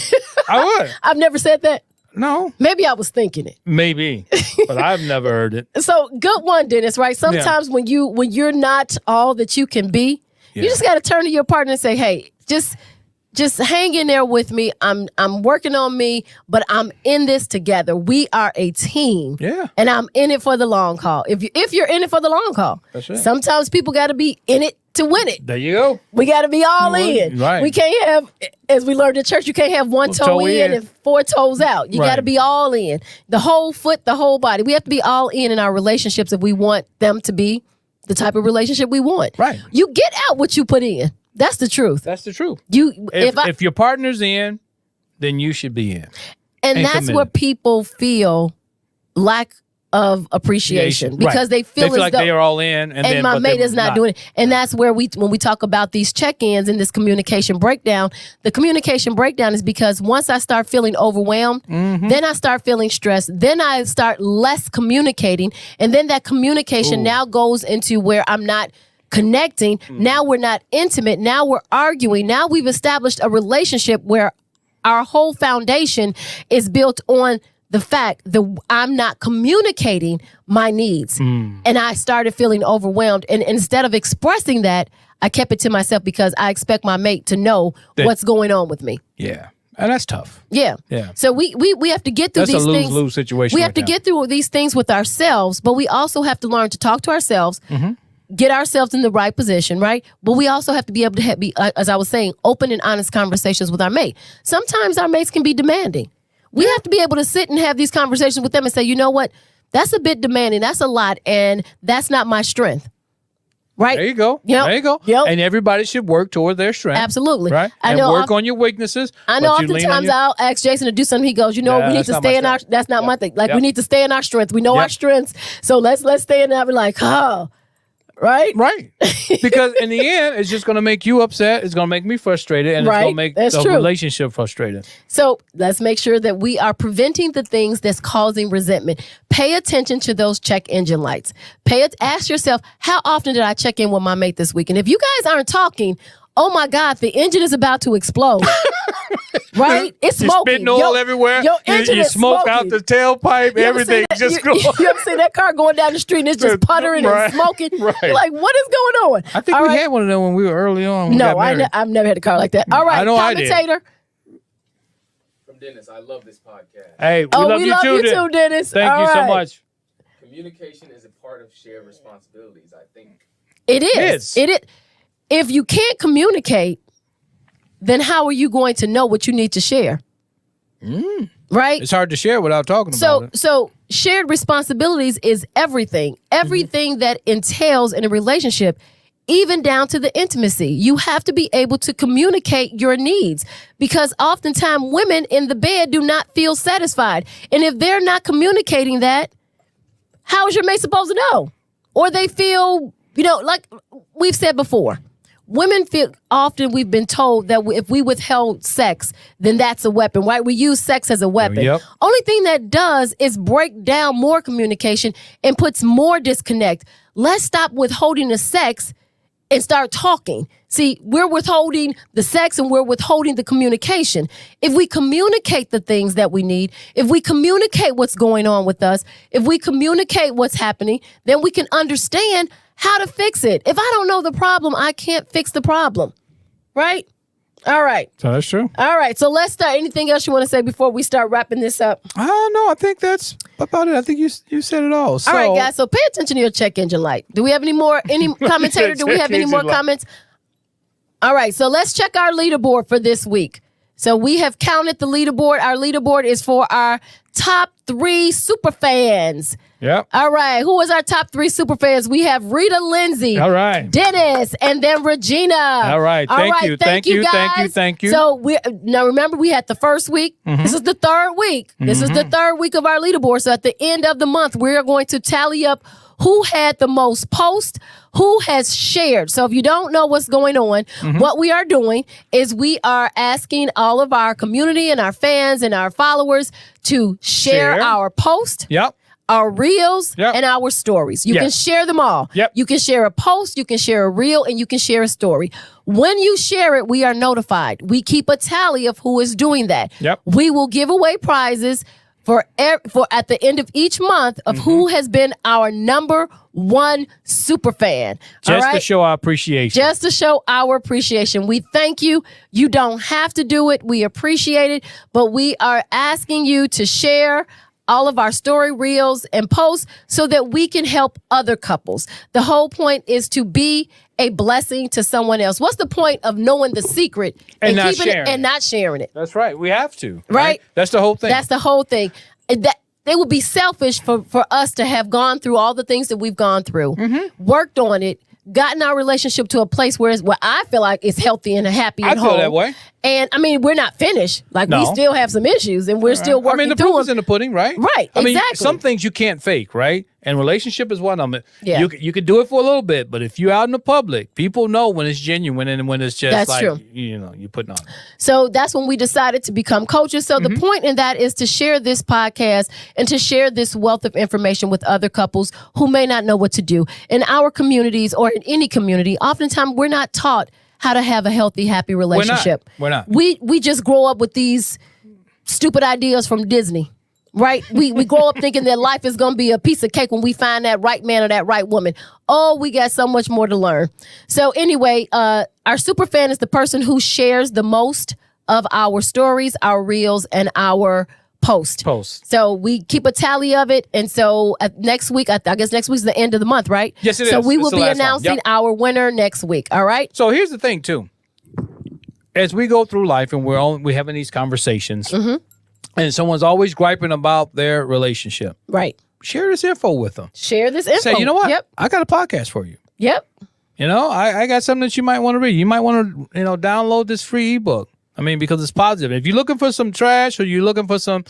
[SPEAKER 1] I would.
[SPEAKER 2] I've never said that.
[SPEAKER 1] No.
[SPEAKER 2] Maybe I was thinking it.
[SPEAKER 1] Maybe, but I've never heard it.
[SPEAKER 2] So good one, Dennis, right? Sometimes when you're not all that you can be, you just got to turn to your partner and say, hey, just hang in there with me. I'm working on me, but I'm in this together. We are a team.
[SPEAKER 1] Yeah.
[SPEAKER 2] And I'm in it for the long haul. If you're in it for the long haul.
[SPEAKER 1] That's right.
[SPEAKER 2] Sometimes people got to be in it to win it.
[SPEAKER 1] There you go.
[SPEAKER 2] We got to be all in.
[SPEAKER 1] Right.
[SPEAKER 2] We can't have, as we learned in church, you can't have one toe in and 4 toes out. You got to be all in. The whole foot, the whole body. We have to be all in our relationships if we want them to be the type of relationship we want.
[SPEAKER 1] Right.
[SPEAKER 2] You get out what you put in. That's the truth.
[SPEAKER 1] That's the truth.
[SPEAKER 2] If
[SPEAKER 1] your partner's in, then you should be in.
[SPEAKER 2] And that's
[SPEAKER 1] committed.
[SPEAKER 2] where people feel lack of appreciation because they feel as
[SPEAKER 1] like
[SPEAKER 2] though
[SPEAKER 1] they are all in, and
[SPEAKER 2] my mate is not doing it. And that's where when we talk about these check-ins and this communication breakdown, the communication breakdown is because once I start feeling overwhelmed, then I start feeling stressed, then I start less communicating, and then that communication now goes into where I'm not connecting. Now we're not intimate. Now we're arguing. Now we've established a relationship where our whole foundation is built on the fact that I'm not communicating my needs. And I started feeling overwhelmed. And instead of expressing that, I kept it to myself because I expect my mate to know what's going on with me.
[SPEAKER 1] Yeah. And that's tough.
[SPEAKER 2] Yeah. So we have to get through
[SPEAKER 1] these things. That's a lose-lose situation.
[SPEAKER 2] We have to get through these things with ourselves, but we also have to learn to talk to ourselves, get ourselves in the right position, right? But we also have to be able to be, as I was saying, open and honest conversations with our mate. Sometimes our mates can be demanding. We have to be able to sit and have these conversations with them and say, you know what? That's a bit demanding. That's a lot. And that's not my strength. Right?
[SPEAKER 1] There you go.
[SPEAKER 2] Yep.
[SPEAKER 1] There you go.
[SPEAKER 2] Yep.
[SPEAKER 1] And everybody should work toward their strength.
[SPEAKER 2] Absolutely.
[SPEAKER 1] Right? And work on your weaknesses.
[SPEAKER 2] I know oftentimes I'll ask Jason to do something. He goes, we need to stay in our, that's not my thing. Like we need to stay in our strength. We know our strengths. So let's stay in that. We're like, right?
[SPEAKER 1] Right. Because in the end, it's just going to make you upset. It's going to make me frustrated. And it's going to make the relationship frustrated.
[SPEAKER 2] So let's make sure that we are preventing the things that's causing resentment. Pay attention to those check engine lights. Ask yourself, how often did I check in with my mate this week? And if you guys aren't talking, oh my God, the engine is about to explode. Right? It's smoking.
[SPEAKER 1] You're spitting oil everywhere.
[SPEAKER 2] Your engine
[SPEAKER 1] you
[SPEAKER 2] is
[SPEAKER 1] smoke
[SPEAKER 2] smoking.
[SPEAKER 1] out the tailpipe. Everything just goes.
[SPEAKER 2] You ever seen that car going down the street and it's just puttering and smoking?
[SPEAKER 1] Right.
[SPEAKER 2] You're like, what is going on?
[SPEAKER 1] I think we had one of them when we were early on.
[SPEAKER 2] No, I've never had a car like that. All right, commentator.
[SPEAKER 4] From Dennis, I love this podcast.
[SPEAKER 1] Hey, we love you too,
[SPEAKER 2] Dennis.
[SPEAKER 1] Thank you so much.
[SPEAKER 4] Communication is a part of shared responsibilities, I think.
[SPEAKER 2] It is. It is. If you can't communicate, then how are you going to know what you need to share? Right?
[SPEAKER 1] It's hard to share without talking about it.
[SPEAKER 2] So shared responsibilities is everything. Everything that entails in a relationship, even down to the intimacy. You have to be able to communicate your needs because oftentimes women in the bed do not feel satisfied. And if they're not communicating that, how is your mate supposed to know? Or they feel, like we've said before, women feel often we've been told that if we withheld sex, then that's a weapon, right? We use sex as a weapon.
[SPEAKER 1] Yep.
[SPEAKER 2] Only thing that does is break down more communication and puts more disconnect. Let's stop withholding the sex and start talking. See, we're withholding the sex and we're withholding the communication. If we communicate the things that we need, if we communicate what's going on with us, if we communicate what's happening, then we can understand how to fix it. If I don't know the problem, I can't fix the problem. Right? All right.
[SPEAKER 1] So that's true.
[SPEAKER 2] All right. So let's start. Anything else you want to say before we start wrapping this up?
[SPEAKER 1] No, I think that's about it. I think you said it all. So,
[SPEAKER 2] all right, guys. So pay attention to your check engine light. Do we have any commentator? Do we have any more comments? All right. So let's check our leaderboard for this week. So we have counted the leaderboard. Our leaderboard is for our top 3 super fans.
[SPEAKER 1] Yep.
[SPEAKER 2] All right. Who is our top 3 super fans? We have Rita Lindsay.
[SPEAKER 1] All right.
[SPEAKER 2] Dennis, and then Regina.
[SPEAKER 1] All right. Thank you. Thank you, guys. Thank you.
[SPEAKER 2] So now remember, we had the first week. This is the third week. This is the third week of our leaderboard. So at the end of the month, we are going to tally up who had the most posts, who has shared. So if you don't know what's going on, what we are doing is we are asking all of our community and our fans and our followers to share our post.
[SPEAKER 1] Yep.
[SPEAKER 2] Our reels and our stories. You can share them all.
[SPEAKER 1] Yep.
[SPEAKER 2] You can share a post, you can share a reel, and you can share a story. When you share it, we are notified. We keep a tally of who is doing that.
[SPEAKER 1] Yep.
[SPEAKER 2] We will give away prizes for at the end of each month of who has been our number 1 super fan.
[SPEAKER 1] Just to show our appreciation.
[SPEAKER 2] Just to show our appreciation. We thank you. You don't have to do it. We appreciate it. But we are asking you to share all of our story reels and posts so that we can help other couples. The whole point is to be a blessing to someone else. What's the point of knowing the secret and keeping it and not sharing it?
[SPEAKER 1] That's right. We have to.
[SPEAKER 2] Right?
[SPEAKER 1] That's the whole thing.
[SPEAKER 2] That's the whole thing. That it would be selfish for us to have gone through all the things that we've gone through, worked on it, gotten our relationship to a place where I feel like it's healthy and happy and
[SPEAKER 1] I feel
[SPEAKER 2] whole.
[SPEAKER 1] that way.
[SPEAKER 2] And I mean, we're not finished. Like we still have some issues, and we're still working
[SPEAKER 1] I mean, the
[SPEAKER 2] through
[SPEAKER 1] proof is
[SPEAKER 2] them.
[SPEAKER 1] in the pudding, right?
[SPEAKER 2] Right.
[SPEAKER 1] I mean,
[SPEAKER 2] exactly.
[SPEAKER 1] some things you can't fake, right? And relationship is one of them.
[SPEAKER 2] Yeah.
[SPEAKER 1] You could do it for a little bit, but if you're out in the public, people know when it's genuine and when it's just
[SPEAKER 2] That's
[SPEAKER 1] like,
[SPEAKER 2] true.
[SPEAKER 1] you're putting on.
[SPEAKER 2] So that's when we decided to become coaches. So the point in that is to share this podcast and to share this wealth of information with other couples who may not know what to do. In our communities or in any community, oftentimes we're not taught how to have a healthy, happy relationship.
[SPEAKER 1] We're not.
[SPEAKER 2] We just grow up with these stupid ideas from Disney. Right? We grow up thinking that life is going to be a piece of cake when we find that right man or that right woman. Oh, we got so much more to learn. So anyway, our super fan is the person who shares the most of our stories, our reels, and our posts. So we keep a tally of it. And so next week, I guess next week's the end of the month, right?
[SPEAKER 1] Yes, it
[SPEAKER 2] so
[SPEAKER 1] is.
[SPEAKER 2] we
[SPEAKER 1] It's
[SPEAKER 2] will
[SPEAKER 1] the
[SPEAKER 2] be
[SPEAKER 1] last one.
[SPEAKER 2] announcing
[SPEAKER 1] Yep.
[SPEAKER 2] our winner next week. All right?
[SPEAKER 1] So here's the thing, too. As we go through life and we're having these conversations, and someone's always griping about their relationship,
[SPEAKER 2] Right.
[SPEAKER 1] share this info with them.
[SPEAKER 2] Share this info.
[SPEAKER 1] Say, you know what?
[SPEAKER 2] Yep.
[SPEAKER 1] I got a podcast for you.
[SPEAKER 2] Yep.
[SPEAKER 1] You know, I got something that you might want to read. You might want to, download this free ebook. I mean, because it's positive. If you're looking for some trash or you're looking for some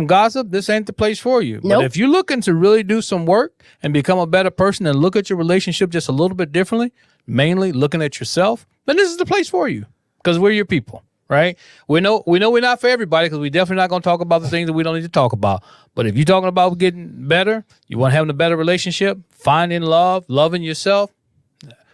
[SPEAKER 1] gossip, this ain't the place for you.
[SPEAKER 2] Nope.
[SPEAKER 1] But if you're looking to really do some work and become a better person and look at your relationship just a little bit differently, mainly looking at yourself, then this is the place for you because we're your people, right? We know we're not for everybody because we're definitely not going to talk about the things that we don't need to talk about. But if you're talking about getting better, you want having a better relationship, finding love, loving yourself,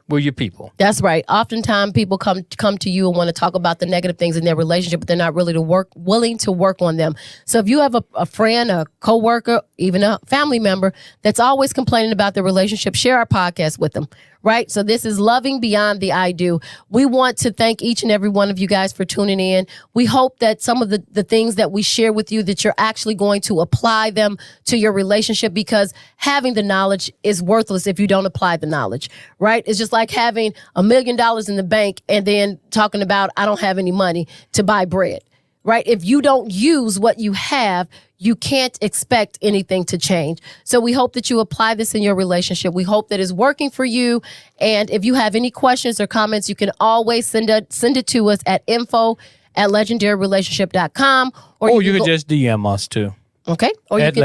[SPEAKER 1] we're your people.
[SPEAKER 2] That's right. Oftentimes people come to you and want to talk about the negative things in their relationship, but they're not really willing to work on them. So if you have a friend, a coworker, even a family member that's always complaining about their relationship, share our podcast with them. Right? So this is Loving Beyond the I Do. We want to thank each and every one of you guys for tuning in. We hope that some of the things that we share with you, that you're actually going to apply them to your relationship, because having the knowledge is worthless if you don't apply the knowledge, right? It's just like having $1 million in the bank and then talking about, I don't have any money to buy bread, right? If you don't use what you have, you can't expect anything to change. So we hope that you apply this in your relationship. We hope that it's working for you. And if you have any questions or comments, you can always send it to us at info@legendaryrelationship.com.
[SPEAKER 1] Or you can just DM us too.
[SPEAKER 2] Okay. Or
[SPEAKER 1] at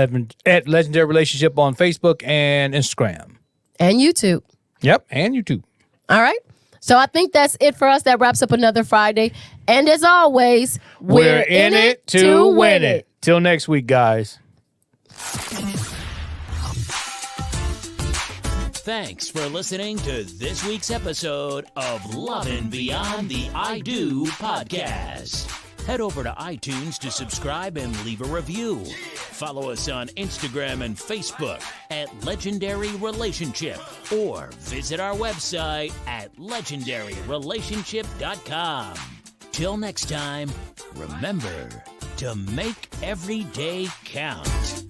[SPEAKER 1] Legendary Relationship on Facebook and Instagram.
[SPEAKER 2] And YouTube.
[SPEAKER 1] Yep, and YouTube.
[SPEAKER 2] All right. So I think that's it for us. That wraps up another Friday. And as always,
[SPEAKER 1] we're in it to win it. Till next week, guys.
[SPEAKER 3] Thanks for listening to this week's episode of Lovin' Beyond the I Do podcast. Head over to iTunes to subscribe and leave a review. Follow us on Instagram and Facebook at Legendary Relationship, or visit our website at legendaryrelationship.com. Till next time, remember to make every day count.